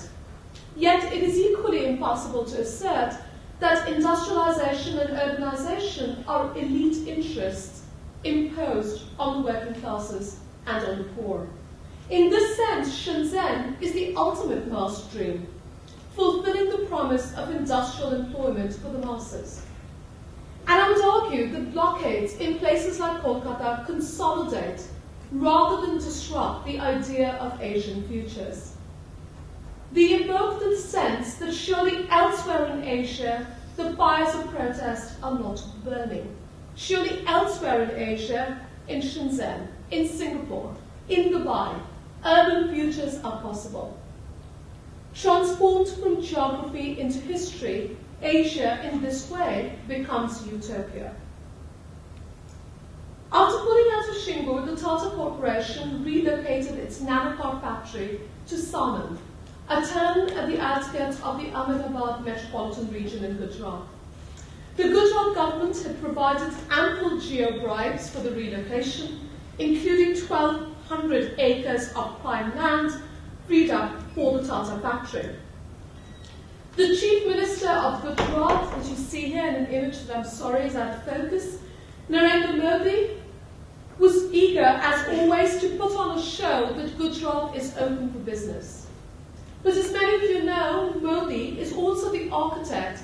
Yet it is equally impossible to assert that industrialization and urbanization are elite interests imposed on the working classes and on the poor. In this sense, Shenzhen is the ultimate mass dream, fulfilling the promise of industrial employment for the masses. And I would argue that blockades in places like Kolkata consolidate rather than disrupt the idea of Asian futures. They evoke the sense that surely elsewhere in Asia, the fires of protest are not burning. Surely elsewhere in Asia, in Shenzhen, in Singapore, in Dubai, urban futures are possible. Transformed from geography into history, Asia in this way becomes utopia. After pulling out of Xingu, the Tata Corporation relocated its nanocar factory to Sanand, a town at the outskirts of the Ahmedabad metropolitan region in Gujarat. The Gujarat government had provided ample geo-bribes for the relocation, including 1,200 acres of prime land freed up for the Tata factory. The Chief Minister of Gujarat, that you see here in an image that I'm sorry is out of focus, Narendra Modi, was eager, as always, to put on a show that Gujarat is open for business. But as many of you know, Modi is also the architect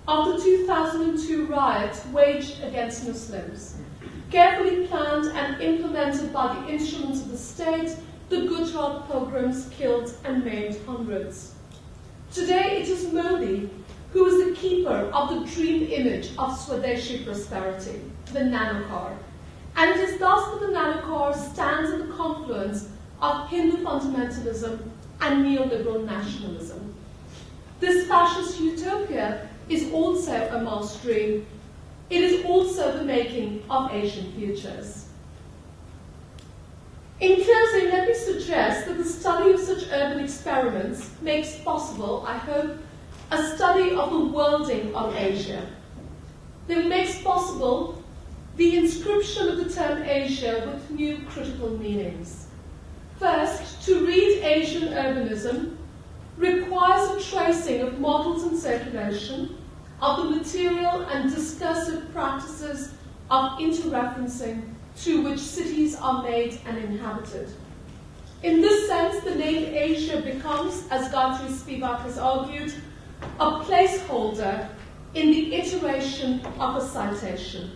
of the 2002 riots waged against Muslims. Carefully planned and implemented by the instruments of the state, the Gujarat pogroms killed and maimed hundreds. Today it is Modi who is the keeper of the dream image of Swadeshi prosperity, the nanocar. And it is thus that the nanocar stands at the confluence of Hindu fundamentalism and neoliberal nationalism. This fascist utopia is also a mass dream. It is also the making of Asian futures. In closing, let me suggest that the study of such urban experiments makes possible, I hope, a study of the worlding of Asia. That it makes possible the inscription of the term Asia with new critical meanings. First, to read Asian urbanism requires a tracing of models in circulation, of the material and discursive practices of interreferencing through which cities are made and inhabited. In this sense, the name Asia becomes, as Gayatri Spivak has argued, a placeholder in the iteration of a citation.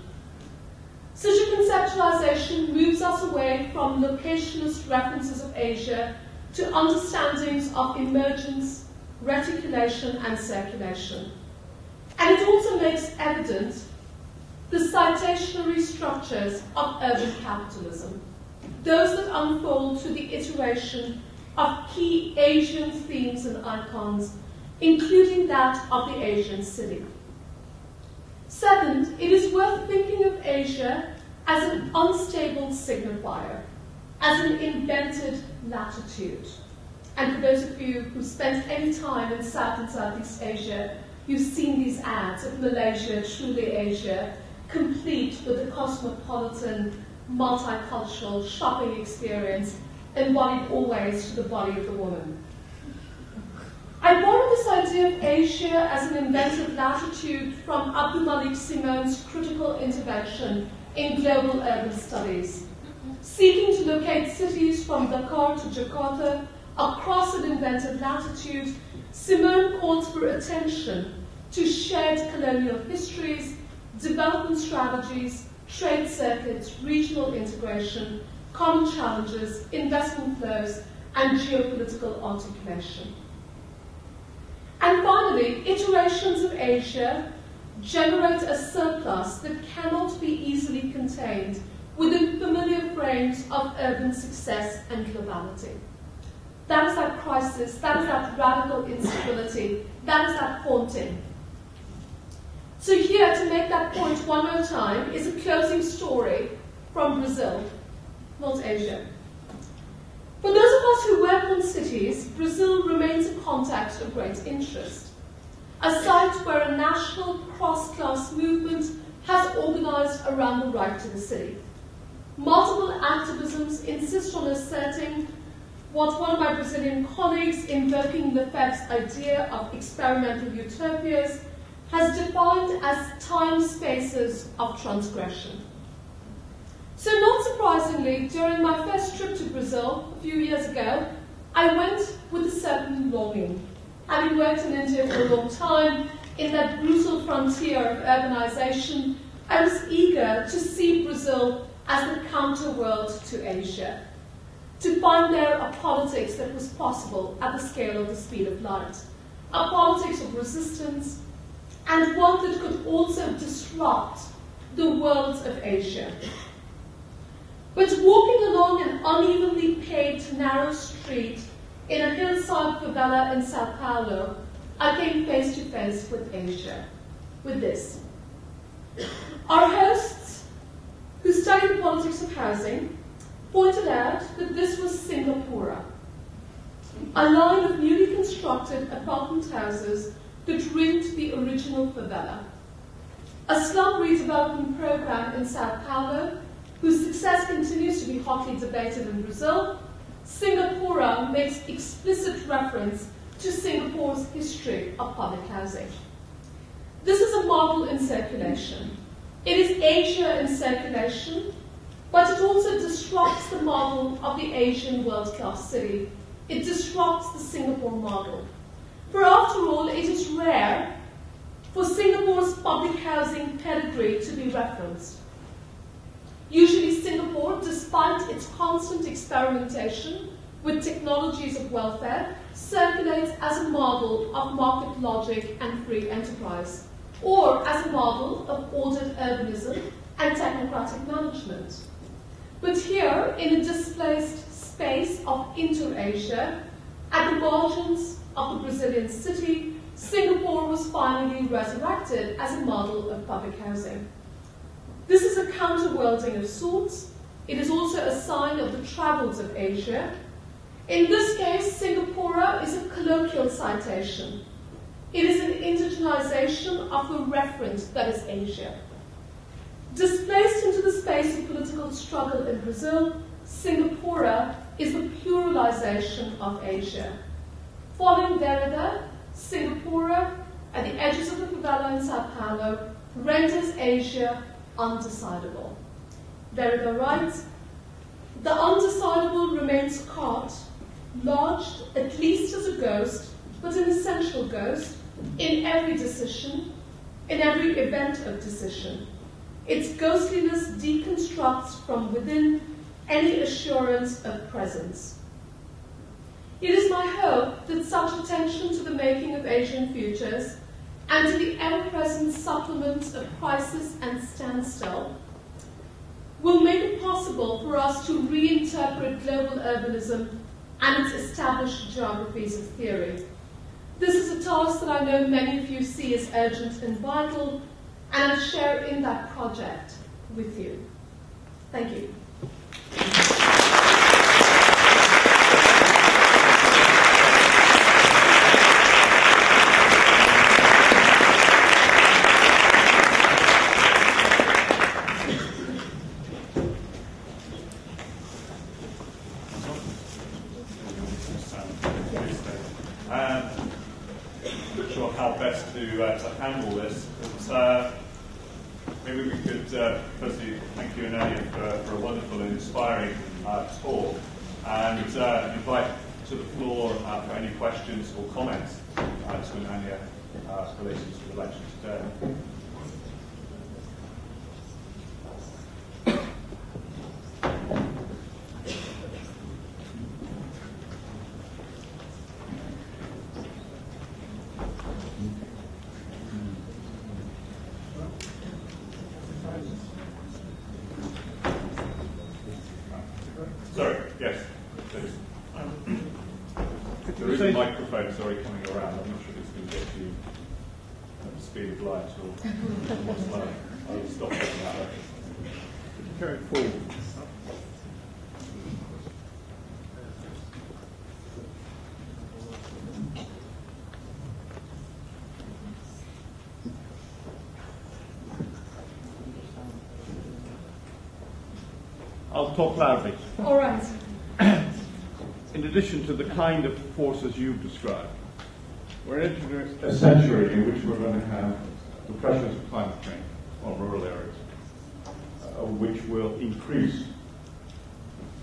Such a conceptualization moves us away from locationist references of Asia to understandings of emergence, reticulation, and circulation. And it also makes evident the citationary structures of urban capitalism, those that unfold through the iteration of key Asian themes and icons, including that of the Asian city. Second, it is worth thinking of Asia as an unstable signifier, as an invented latitude. And for those of you who spent any time in South and Southeast Asia, you've seen these ads of Malaysia, truly Asia, complete with a cosmopolitan, multicultural shopping experience embodied always to the body of the woman. I borrowed this idea of Asia as an invented latitude from Abdul Malik Simone's critical intervention in global urban studies. Seeking to locate cities from Dakar to Jakarta across an invented latitude, Simone calls for attention to shared colonial histories, development strategies, trade circuits, regional integration, common challenges, investment flows, and geopolitical articulation. And finally, iterations of Asia generate a surplus that cannot be easily contained within familiar frames of urban success and globality. That is that crisis, that is that radical instability, that is that haunting. So here, to make that point one more time, is a closing story from Brazil, not Asia. For those of us who work on cities, Brazil remains a context of great interest, a site where a national cross-class movement has organized around the right to the city. Multiple activisms insist on asserting what one of my Brazilian colleagues, invoking Lefebvre's idea of experimental utopias, has defined as time spaces of transgression. So not surprisingly, during my first trip to Brazil a few years ago, I went with a certain longing. Having worked in India for a long time, in that brutal frontier of urbanization, I was eager to see Brazil as the counterworld to Asia, to find there a politics that was possible at the scale of the speed of light, a politics of resistance, and one that could also disrupt the worlds of Asia. But walking along an unevenly paved narrow street in a hillside favela in Sao Paulo, I came face to face with Asia, with this. Our hosts, who studied the politics of housing, pointed out that this was Singapore, a line of newly constructed apartment houses that ringed the original favela. A slum redevelopment program in Sao Paulo, whose success continues to be hotly debated in Brazil. Singapore makes explicit reference to Singapore's history of public housing. This is a model in circulation. It is Asia in circulation, but it also disrupts the model of the Asian world-class city. It disrupts the Singapore model. For after all, it is rare for Singapore's public housing pedigree to be referenced. Usually Singapore, despite its constant experimentation with technologies of welfare, circulates as a model of market logic and free enterprise, or as a model of ordered urbanism and technocratic management. But here, in a displaced space of inter-Asia, at the margins of the Brazilian city, Singapore was finally resurrected as a model of public housing. This is a counterworlding of sorts. It is also a sign of the travels of Asia. In this case, Singapore is a colloquial citation. It is an indigenization of the reference that is Asia. Displaced into the space of political struggle in Brazil, Singapore is the pluralization of Asia. Following Derrida, Singapore, at the edges of the favela in Sao Paulo, renders Asia undecidable. Derrida writes, the undecidable remains caught, lodged at least as a ghost, but an essential ghost, in every decision, in every event of decision. Its ghostliness deconstructs from within any assurance of presence. It is my hope that such attention to the making of Asian futures and to the ever-present supplements of crisis and standstill will make it possible for us to reinterpret global urbanism and its established geographies of theory. This is a task that I know many of you see as urgent and vital, and I share in that project with you. Thank you. Handle this, but maybe we could firstly thank you, Ananya, for a wonderful and inspiring talk, and invite to the floor for any questions or comments to Ananya related to the lecture today. Sorry, yes, please. There is a microphone, sorry, coming around. I'm not sure if it's going to get you at the speed of light or what's like. I'll stop it now. Carry it forward. I'll talk loudly. All right. In addition to the kind of forces you've described, we're entering a century in which we're going to have the pressures of climate change on rural areas, which will increase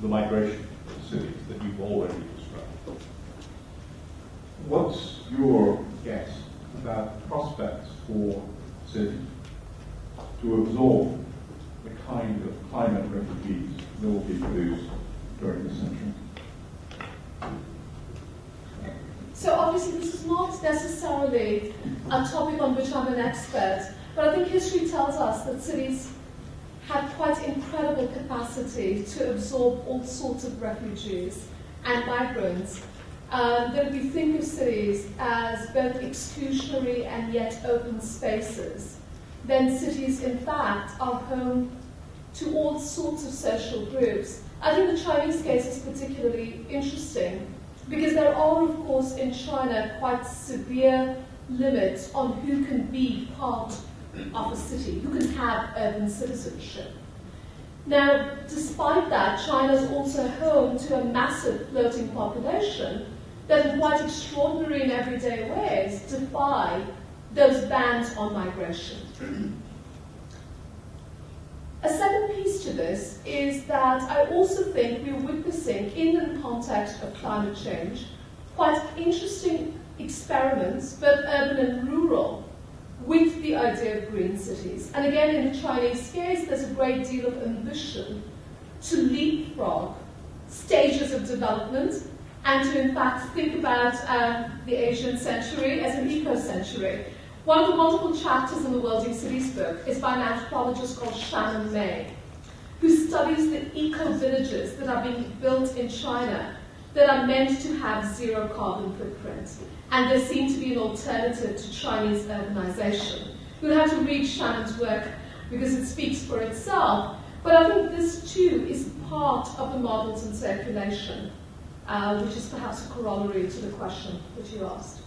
the migration to cities that you've already described. What's your guess about prospects for cities to absorb the kind of climate refugees that will be produced during this century? So obviously this is not necessarily a topic on which I'm an expert, but I think history tells us that cities have quite incredible capacity to absorb all sorts of refugees and migrants. That we think of cities as both exclusionary and yet open spaces, then cities in fact are home to all sorts of social groups. I think the Chinese case is particularly interesting because there are, of course, in China quite severe limits on who can be part of a city, who can have urban citizenship. Now, despite that, China is also home to a massive floating population that in quite extraordinary and everyday ways defy those bans on migration. A second piece to this is that I also think we're witnessing, in the context of climate change, quite interesting experiments, both urban and rural, with the idea of green cities. And again, in the Chinese case, there's a great deal of ambition to leapfrog stages of development and to, in fact, think about the Asian century as an eco-century. One of the multiple chapters in the Worlding Cities book is by an anthropologist called Shannon May, who studies the eco-villages that are being built in China that are meant to have zero carbon footprint. And there seem to be an alternative to Chinese urbanization. You'll have to read Shannon's work because it speaks for itself. But I think this too is part of the models in circulation, which is perhaps a corollary to the question that you asked.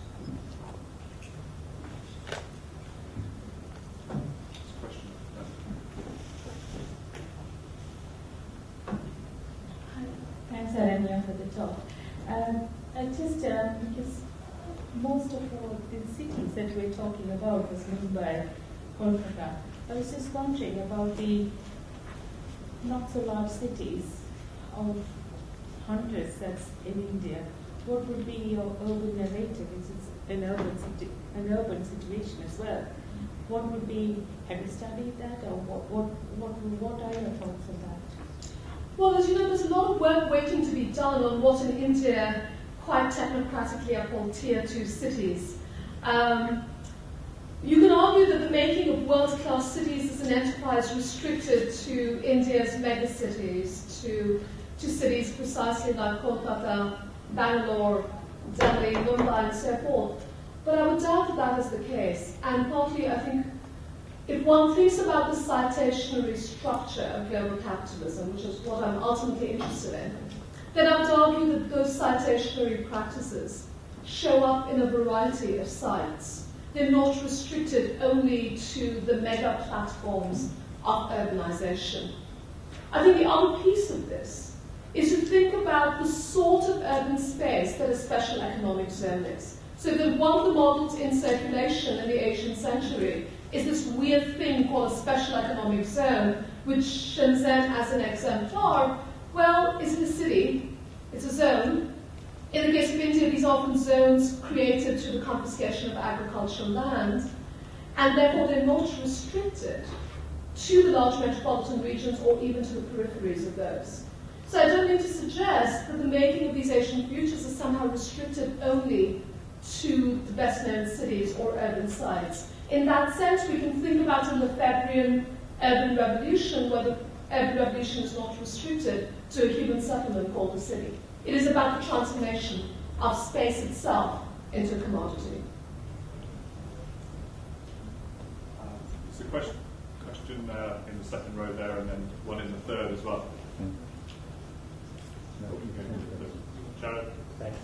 Thanks, Ananya, for the talk. Because most of the cities that we're talking about was Mumbai, Kolkata. I was just wondering about the not so large cities of hundreds that's in India. What would be your urban narrative? Is it an urban situation as well? What would be? Have you studied that, or what are your thoughts on that? Well, as you know, there's a lot of work waiting to be done on what in India quite technocratically are called Tier 2 cities. You can argue that the making of world-class cities is an enterprise restricted to India's megacities, to cities precisely like Kolkata, Bangalore, Delhi, Mumbai, and so forth. But I would doubt that that is the case. And partly, I think, if one thinks about the citationary structure of global capitalism, which is what I'm ultimately interested in, then I would argue that those citationary practices show up in a variety of sites. They're not restricted only to the mega platforms of urbanization. I think the other piece of this is to think about the sort of urban space that a special economic zone is. So that one of the models in circulation in the Asian century is this weird thing called a special economic zone, which Shenzhen as an exemplar, well, is a city, it's a zone. In the case of India, these are often zones created through the confiscation of agricultural land, and therefore they're not restricted to the large metropolitan regions or even to the peripheries of those. So I don't mean to suggest that the making of these Asian futures is somehow restricted only to the best-known cities or urban sites. In that sense, we can think about a Lefebvrean urban revolution where the urban revolution is not restricted to a human settlement called a city. It is about the transformation of space itself into a commodity. There's a question in the second row there, and then one in the third as well. Jared? Thanks.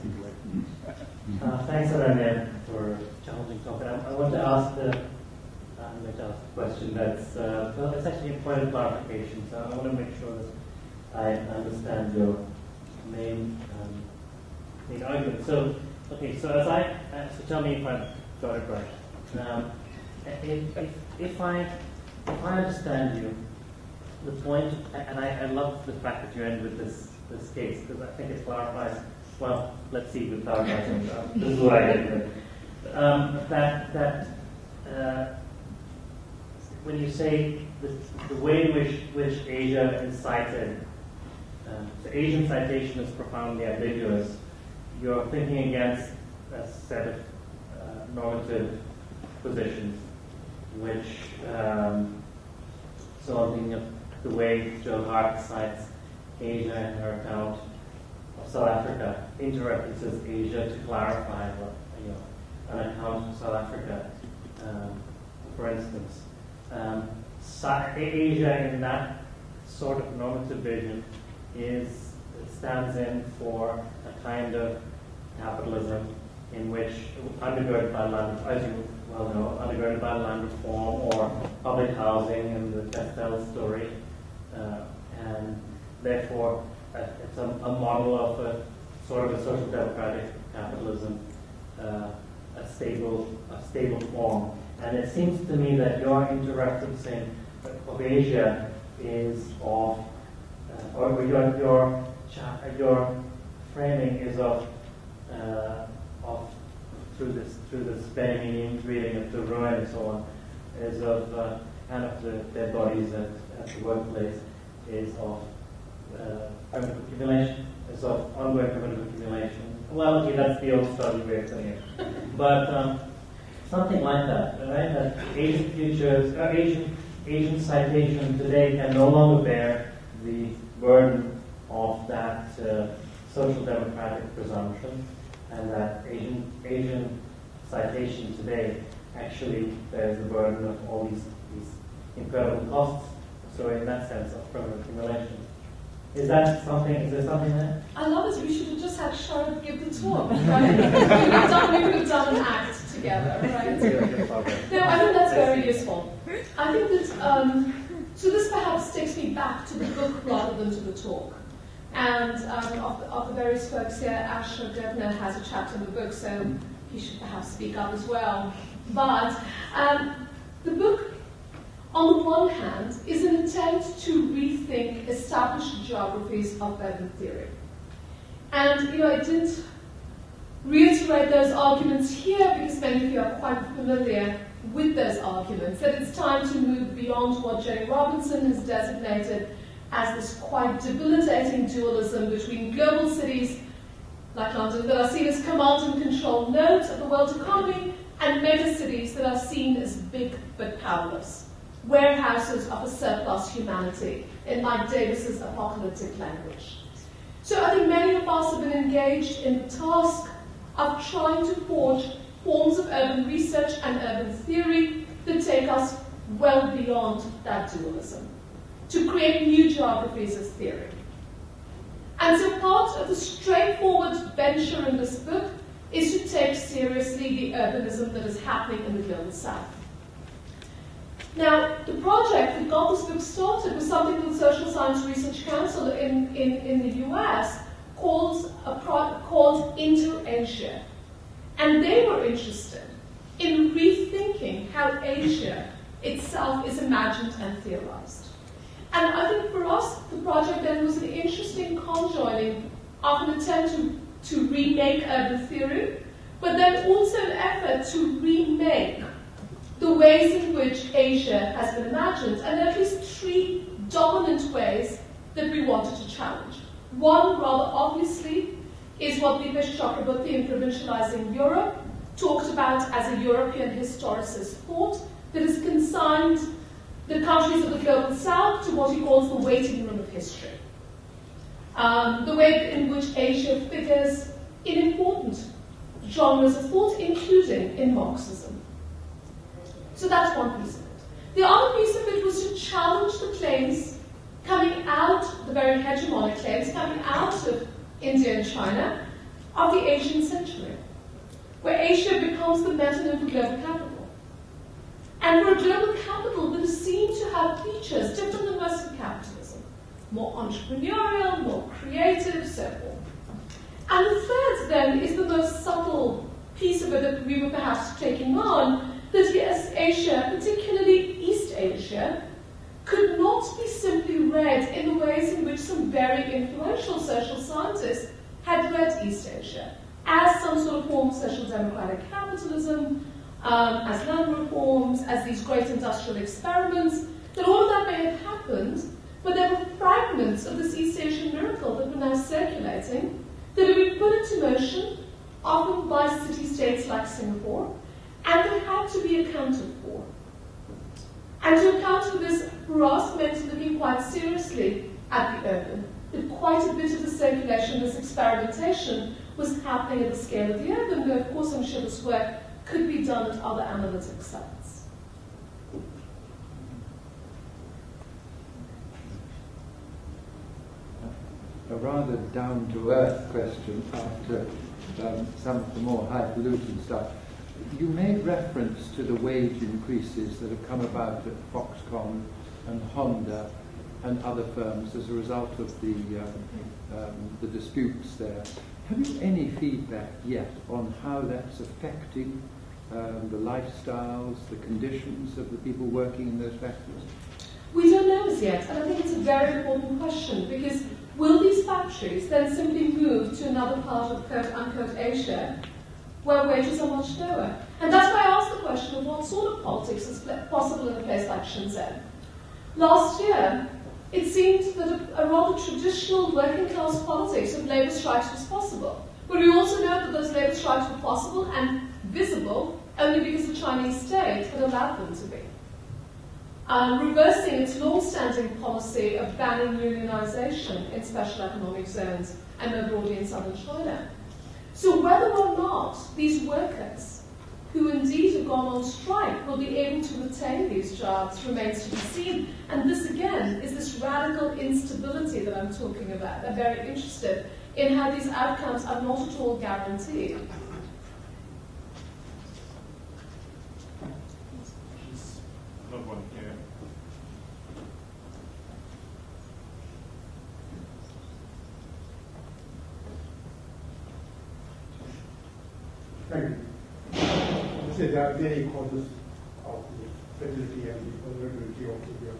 Thanks, Ananya, for a challenging topic. I want to ask a question that's, well, it's actually a point of clarification, so I want to make sure that I understand your main argument. So, okay, so so tell me if I've got it right. If I understand you, the point, and I love the fact that you end with this case, because I think it clarifies, well, let's see if it clarifies. This is what I get. When you say the way in which Asia is cited, the Asian citation is profoundly ambiguous, you're thinking against a set of normative positions, which, so I'm thinking of the way Joe Hart cites Asia in her account of South Africa, interreferences Asia to clarify what, an account of South Africa, for instance. Asia in that sort of normative vision stands in for a kind of capitalism in which, undergirded by land, as you well know, undergirded by land reform or public housing and the Castell story, and therefore it's a model of a sort of a social democratic capitalism, a stable form. And it seems to me that your interreferencing of Asia is of, or your framing is of through this Benjamin reading of the ruin and so on, is of kind of the dead bodies at the workplace, is of primitive accumulation, is of ongoing primitive accumulation. Well, okay, that's the old study way of putting it, but something like that, right? That Asian futures, Asian citation today can no longer bear the burden of that social democratic presumption, and that Asian citation today actually bears the burden of all these incredible costs. So in that sense of primitive accumulation. Is there something there? I love it. We should have just had Charlotte give the talk, right? we could have done an act together, right? No, I think that's very useful. I think that, so this perhaps takes me back to the book rather than to the talk. And of the various folks here, Asher Devner has a chapter in the book, so he should perhaps speak up as well. But the book, on the one hand, is an attempt to rethink established geographies of urban theory. And, I didn't reiterate those arguments here because many of you are quite familiar with those arguments, that it's time to move beyond what Jenny Robinson has designated as this quite debilitating dualism between global cities like London that are seen as command and control nodes of the world economy and megacities that are seen as big but powerless, warehouses of a surplus humanity, in Mike Davis's apocalyptic language. So I think many of us have been engaged in the task of trying to forge forms of urban research and urban theory that take us well beyond that dualism, to create new geographies as theory. And so part of the straightforward venture in this book is to take seriously the urbanism that is happening in the global south. Now, the project that got this book started was something that the Social Science Research Council in the US called Inter-Asia. And they were interested in rethinking how Asia itself is imagined and theorized. And I think for us, the project then was an interesting conjoining of an attempt to remake urban theory, but then also an effort to remake the ways in which Asia has been imagined, and there are at least three dominant ways that we wanted to challenge. One, rather obviously, is what Dipesh Chakraborty in Provincializing Europe talked about as a European historicist thought that is consigned the countries of the global south to what he calls the waiting room of history. The way in which Asia figures in important genres of thought, including in Marxism. So that's one piece of it. The other piece of it was to challenge the claims coming out, the very hegemonic claims coming out of India and China of the Asian century, where Asia becomes the metonym for global capital. And for a global capital that is seen to have features different than Western capitalism, more entrepreneurial, more creative, so forth. And the third, then, is the most subtle piece of it that we were perhaps taking on, that yes, Asia, particularly East Asia, could not be simply read in the ways in which some very influential social scientists had read East Asia, as some sort of form of social democratic capitalism, as land reforms, as these great industrial experiments, that all of that may have happened, but there were fragments of this East Asian miracle that were now circulating, that had been put into motion, often by city-states like Singapore, and that had to be accounted for. And to account for this, for us, meant looking quite seriously at the urban. That quite a bit of the circulation, this experimentation, was happening at the scale of the urban, though of course I'm sure this work could be done at other analytic sites. A rather down-to-earth question after some of the more highfalutin stuff. You made reference to the wage increases that have come about at Foxconn and Honda and other firms as a result of the disputes there. Have you any feedback yet on how that's affecting the lifestyles, the conditions of the people working in those factories? We don't know as yet, and I think it's a very important question, because will these factories then simply move to another part of quote-unquote Asia where wages are much lower? And that's why I asked the question of what sort of politics is possible in a place like Shenzhen. Last year, it seemed that a rather traditional working-class politics of labour strikes was possible. But we also know that those labour strikes were possible and visible only because the Chinese state had allowed them to be. Reversing its long-standing policy of banning unionization in special economic zones and more broadly in southern China. So whether or not these workers, who indeed have gone on strike, will be able to retain these jobs remains to be seen. And this, again, is this radical instability that I'm talking about. I'm very interested in how these outcomes are not at all guaranteed. Another one here. Thank you. You said there are many causes of the fragility and the vulnerability of the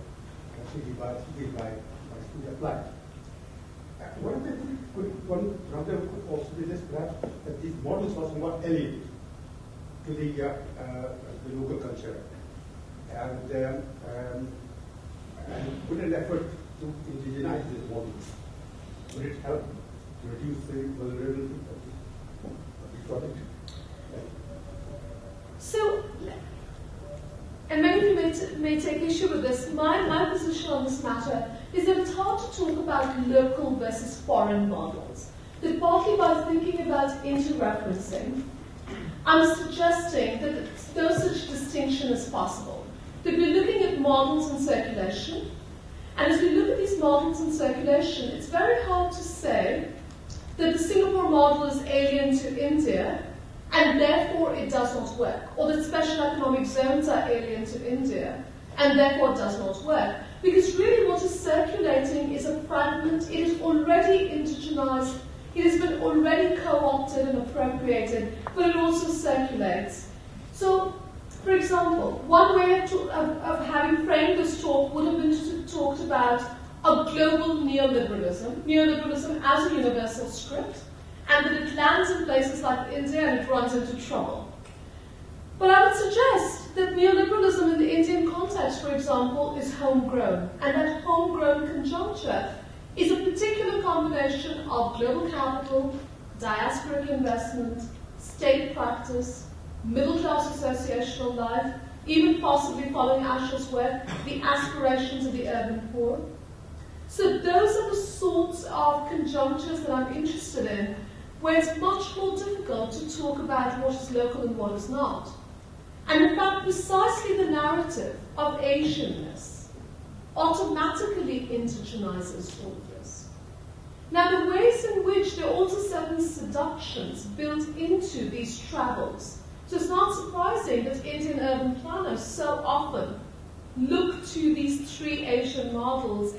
city by student life. One of them could also be this, perhaps, that these models are somewhat alien to the local culture, and put an effort to indigenize these models. Would it help to reduce the vulnerability of the product? So, and many of you may take issue with this. My position on this matter is that it's hard to talk about local versus foreign models. That partly by thinking about interreferencing, I'm suggesting that no such distinction is possible. That we're looking at models in circulation, and as we look at these models in circulation, it's very hard to say that the Singapore model is alien to India, and therefore it does not work, or that special economic zones are alien to India, and therefore it does not work. Because really what is circulating is a fragment, it is already indigenized, it has been already co-opted and appropriated, but it also circulates. So, for example, one way of having framed this talk would have been to talk about a global neoliberalism as a universal script, and that it lands in places like India and it runs into trouble. But I would suggest that neoliberalism in the Indian context, for example, is homegrown, and that homegrown conjuncture is a particular combination of global capital, diasporic investment, state practice, middle-class associational life, even possibly following Asher's work, the aspirations of the urban poor. So those are the sorts of conjunctures that I'm interested in, where it's much more difficult to talk about what is local and what is not. And in fact, precisely the narrative of Asianness automatically indigenizes all of this. Now, the ways in which there are also certain seductions built into these travels. So it's not surprising that Indian urban planners so often look to these three Asian models,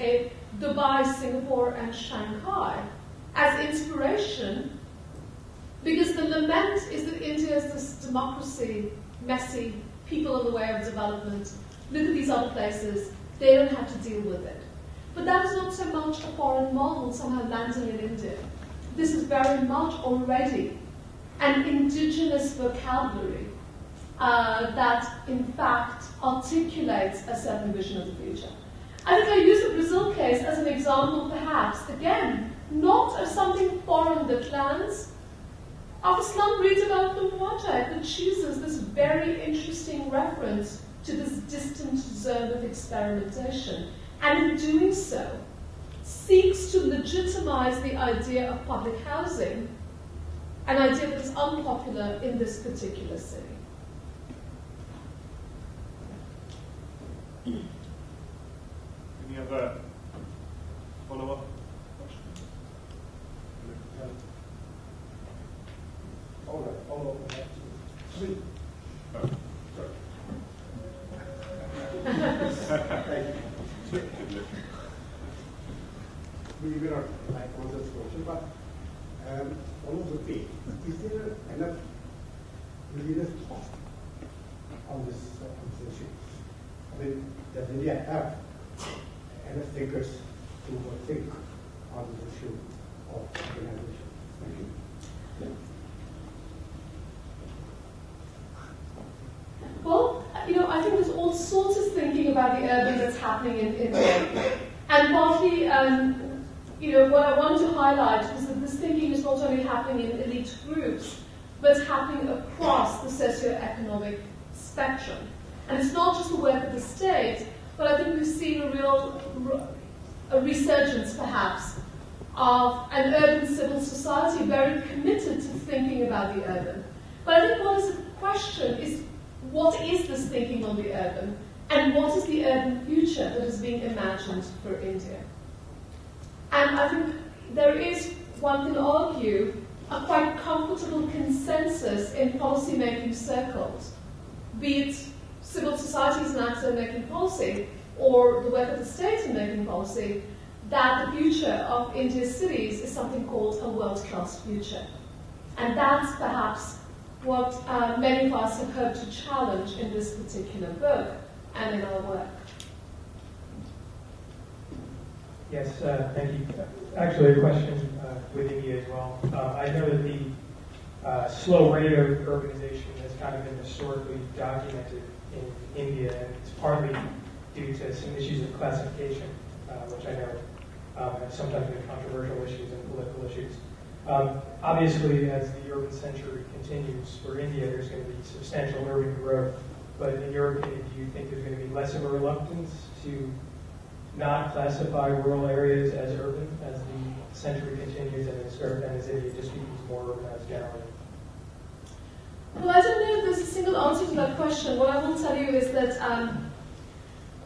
Dubai, Singapore, and Shanghai, as inspiration, because the lament is that India is this democracy, messy, people on the way of development. Look at these other places, they don't have to deal with it. But that is not so much a foreign model somehow landing in India. This is very much already an indigenous vocabulary that, in fact, articulates a certain vision of the future. I think I use the Brazil case as an example, perhaps, again, not as something foreign that lands, of a slum redevelopment project that chooses this very interesting reference to this distant zone of experimentation, and in doing so, seeks to legitimize the idea of public housing, an idea that is unpopular in this particular city. Any other follow-up questions? All right, follow up. Three. Oh, sorry. We will not like answer this question, but follow the page. Is there enough religious thought on this issue? I mean, does India have enough thinkers to think on this issue of organization? Thank you. Well, I think there's all sorts of thinking about the urban that's happening in India. And partly, what I wanted to highlight is that this thinking is not only happening in elite groups, but happening across the socioeconomic spectrum. And it's not just the work of the state, but I think we've seen a resurgence, perhaps, of an urban civil society very committed to thinking about the urban. But I think what is the question is, what is this thinking on the urban, and what is the urban future that is being imagined for India? And I think there is, one can argue, a quite comfortable consensus in policy-making circles, be it civil society as an actor making policy, or the work of the state in making policy, that the future of India's cities is something called a world-class future. And that's perhaps what many of us have hoped to challenge in this particular book and in our work. Yes, thank you. Actually, a question with India as well. I know that the slow rate of urbanization has kind of been historically documented in India, and it's partly due to some issues of classification, which I know have sometimes been controversial issues and political issues. Obviously, as the urban century continues for India, there's going to be substantial urban growth. But in your opinion, do you think there's going to be less of a reluctance to not classify rural areas as urban as the century continues and as India just becomes more urbanized generally? Well, I don't know if there's a single answer to that question. What I will tell you is that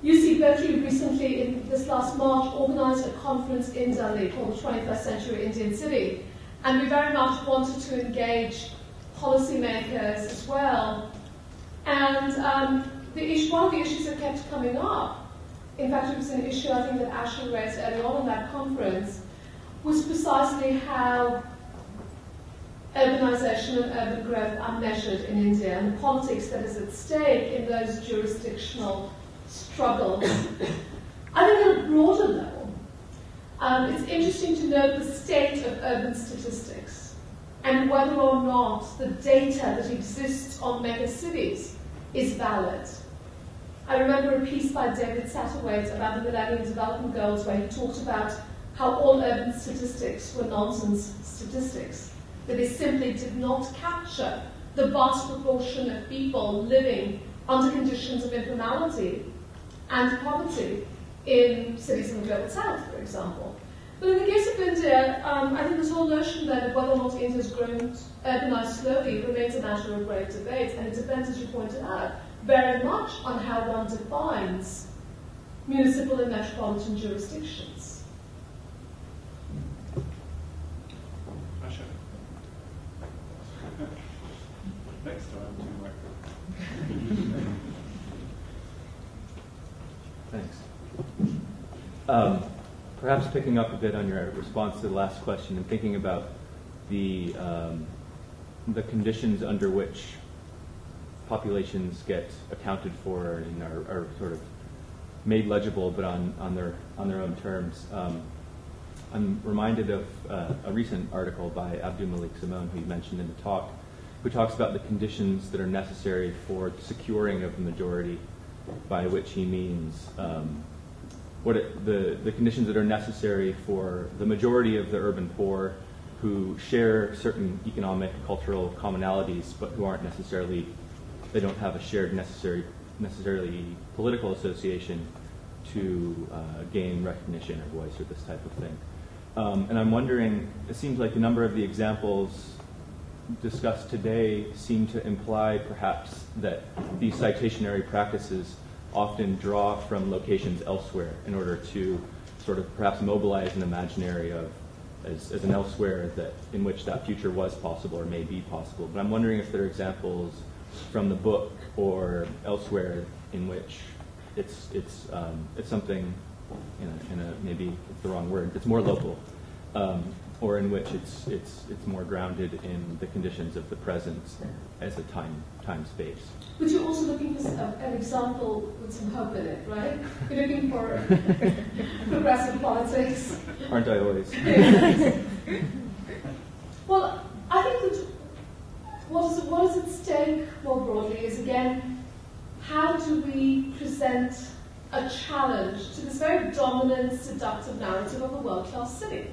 UC Berkeley recently, in this last March, organized a conference in Delhi called the 21st Century Indian City. And we very much wanted to engage policymakers as well. And one of the issues that kept coming up, in fact it was an issue I think that Asher raised early on in that conference, was precisely how urbanization and urban growth are measured in India, and the politics that is at stake in those jurisdictional struggles. I think at a broader level, it's interesting to note the state of urban statistics and whether or not the data that exists on megacities is valid. I remember a piece by David Satterthwaite about the Millennium Development Goals where he talked about how all urban statistics were nonsense statistics, that they simply did not capture the vast proportion of people living under conditions of informality and poverty in cities in the Global South, for example. But in the case of India, I think this whole notion that whether or not India has grown urbanized slowly remains a matter of great debate, and it depends, as you pointed out, very much on how one defines municipal and metropolitan jurisdictions. Asha. Next time, Thanks. Perhaps picking up a bit on your response to the last question and thinking about the conditions under which populations get accounted for and are sort of made legible, but on their own terms. I'm reminded of a recent article by Abdul Malik Simone, who you mentioned in the talk, who talks about the conditions that are necessary for securing of the majority, by which he means the conditions that are necessary for the majority of the urban poor who share certain economic, cultural commonalities, but who aren't necessarily, they don't have a shared necessarily political association to gain recognition or voice or this type of thing. And I'm wondering, it seems like a number of the examples discussed today seem to imply perhaps that these citationary practices often draw from locations elsewhere in order to sort of perhaps mobilize an imaginary of as an elsewhere that in which that future was possible or may be possible. But I'm wondering if there are examples from the book or elsewhere in which it's something in a maybe it's the wrong word, it's more local, or in which it's more grounded in the conditions of the present as a time space. But you're also looking for an example with some hope in it, right? You're looking for progressive politics. Aren't I always? Well, I think that what is at stake more broadly is, again, how do we present a challenge to this very dominant, seductive narrative of a world-class city?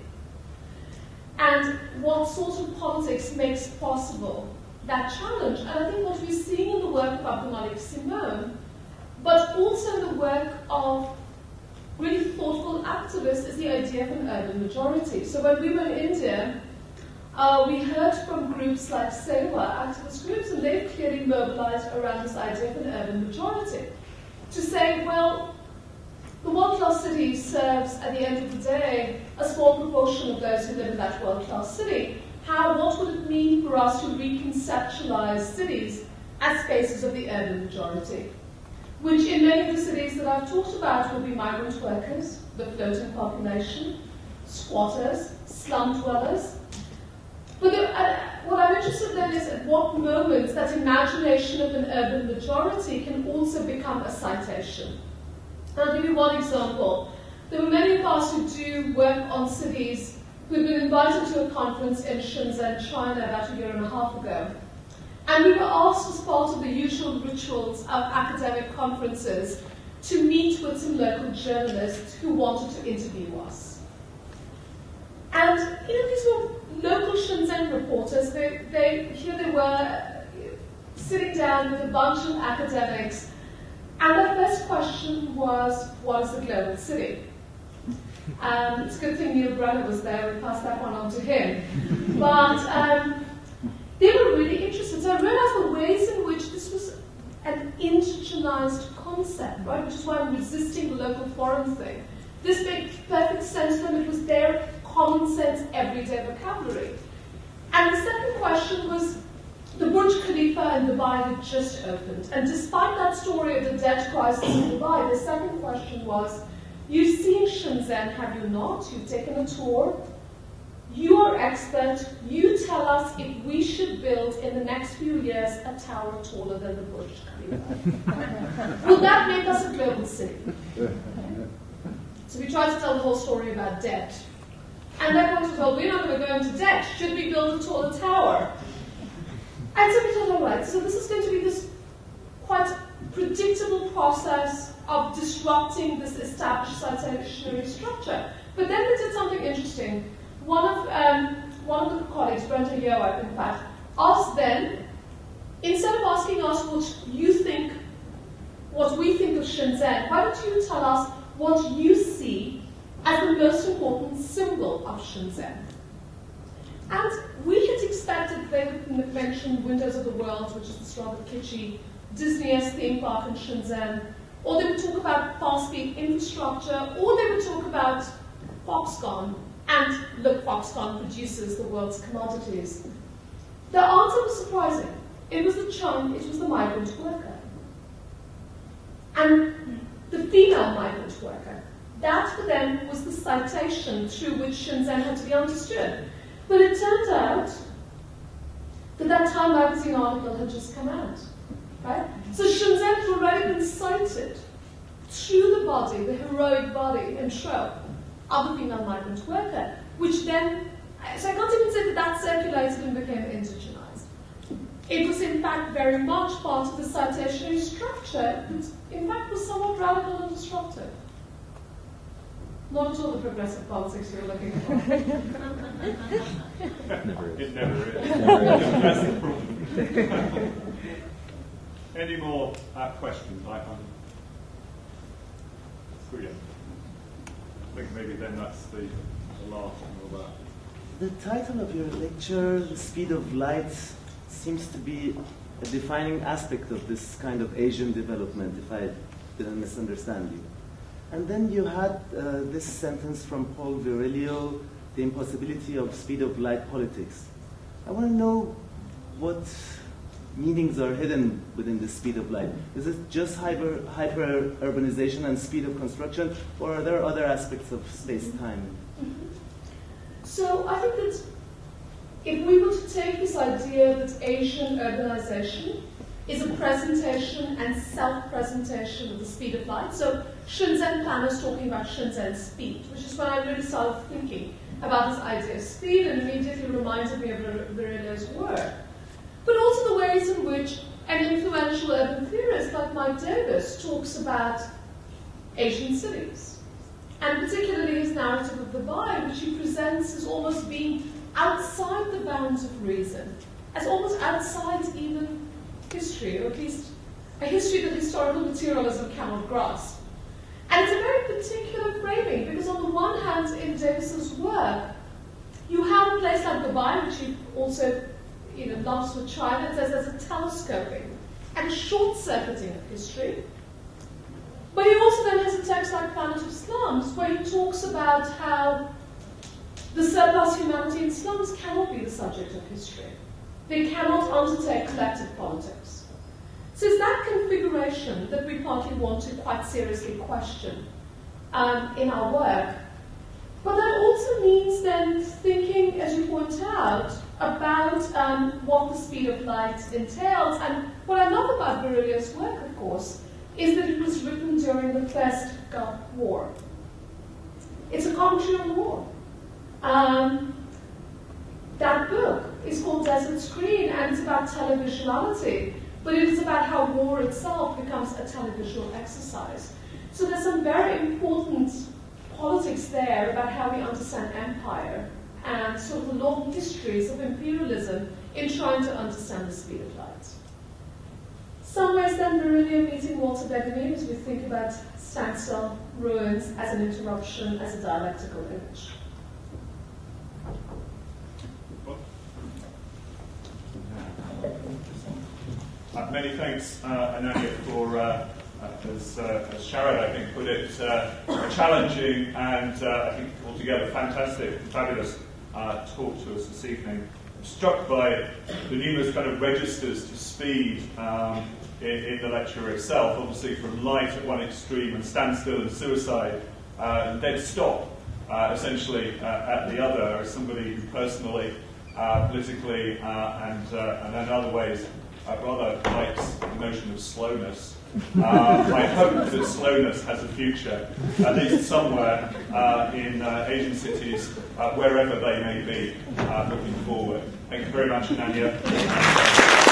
And what sort of politics makes possible that challenge? And I think what we're seeing in the work of Abdul Malik Simone, but also in the work of really thoughtful activists, is the idea of an urban majority. So when we were in India, we heard from groups like Seva, activist groups, and they've clearly mobilized around this idea of an urban majority. To say, well, the world-class city serves, at the end of the day, a small proportion of those who live in that world-class city. What would it mean for us to reconceptualize cities as spaces of the urban majority? Which in many of the cities that I've talked about will be migrant workers, the floating population, squatters, slum dwellers. But what I'm interested in is at what moments that imagination of an urban majority can also become a citation. I'll give you one example. There were many of us who do work on cities who'd been invited to a conference in Shenzhen, China, about a year and a half ago. And we were asked, as part of the usual rituals of academic conferences, to meet with some local journalists who wanted to interview us. And these were local Shenzhen reporters. Here they were sitting down with a bunch of academics. And their first question was, what is the global city? It's a good thing Neil Brenner was there, we passed that one on to him. But they were really interested. So I realized the ways in which this was an indigenized concept, right? Which is why I'm resisting the local foreign thing. This made perfect sense to them. It was their common sense, everyday vocabulary. And the second question was, the Burj Khalifa in Dubai had just opened. And despite that story of the debt crisis in Dubai, the second question was, you've seen Shenzhen, have you not? You've taken a tour. You are expert. You tell us if we should build in the next few years a tower taller than the Burj Khalifa. Will that make us a global city? So we tried to tell the whole story about debt. And everyone was, well, we're not going to go into debt. Should we build a taller tower? And so we thought, all right, so this is going to be this quite predictable process of disrupting this established citationary structure. But then we did something interesting. One of the colleagues, Brenda Yoack, in fact, asked them, instead of asking us what you think what we think of Shenzhen, why don't you tell us what you see as the most important symbol of Shenzhen? And we had expected they would mention Windows of the World, which is this rather kitschy Disney-esque theme park in Shenzhen, or they would talk about fast-speed infrastructure, or they would talk about Foxconn, and look, Foxconn produces the world's commodities. The answer was surprising. It was the migrant worker. And the female migrant worker. That for them was the citation through which Shenzhen had to be understood. But it turned out that Time magazine article had just come out. Right? So Shenzhen had already been cited through the body, the heroic body and trope of the female migrant worker, which then, so I can't even say that that circulated and became indigenized. It was in fact very much part of the citationary structure, and in fact was somewhat radical and disruptive. Not at all the progressive politics you're looking for. It never is. That's the problem. Any more questions? Brilliant. I think maybe then that's the last one of that. The title of your lecture, The Speed of Light, seems to be a defining aspect of this kind of Asian development, if I didn't misunderstand you. And then you had this sentence from Paul Virilio, the impossibility of speed of light politics. I want to know what meanings are hidden within the speed of light. Is it just hyper-urbanization and speed of construction, or are there other aspects of space-time? So I think that if we were to take this idea that Asian urbanization is a presentation and self-presentation of the speed of light. So Shenzhen planners talking about Shenzhen speed, which is when I really started thinking about this idea of speed and immediately reminded me of Virilio's work. But also the ways in which an influential urban theorist like Mike Davis talks about Asian cities. And particularly his narrative of the Bai, which he presents as almost being outside the bounds of reason, as almost outside even history, or at least a history that historical materialism cannot grasp. And it's a very particular framing, because on the one hand, in Davis's work, you have a place like Dubai, which he also lumps with China. It says there's a telescoping and a short-circuiting of history. But he also then has a text like Planet of Slums, where he talks about how the surplus humanity in slums cannot be the subject of history. They cannot undertake collective politics. So it's that configuration that we partly want to quite seriously question in our work. But that also means then thinking, as you point out, about what the speed of light entails. And what I love about Virilio's work, of course, is that it was written during the First Gulf War. It's a commentary on war. That book is called Desert Screen, and it's about televisuality, but it is about how war itself becomes a televisual exercise. So there's some very important politics there about how we understand empire and sort of the long histories of imperialism in trying to understand the speed of light. Some ways then Virilio meeting Walter Benjamin as we think about standstill ruins as an interruption, as a dialectical image. Many thanks, Ananya, for, as Sharad, I think, put it, a challenging and, I think, altogether fantastic, fabulous talk to us this evening. I'm struck by the numerous kind of registers to speed in the lecture itself, obviously from light at one extreme and standstill and suicide, and dead stop, essentially, at the other, as somebody who personally, politically, and in other ways, rather likes the notion of slowness. I hope that slowness has a future, at least somewhere in Asian cities, wherever they may be, looking forward. Thank you very much, Ananya.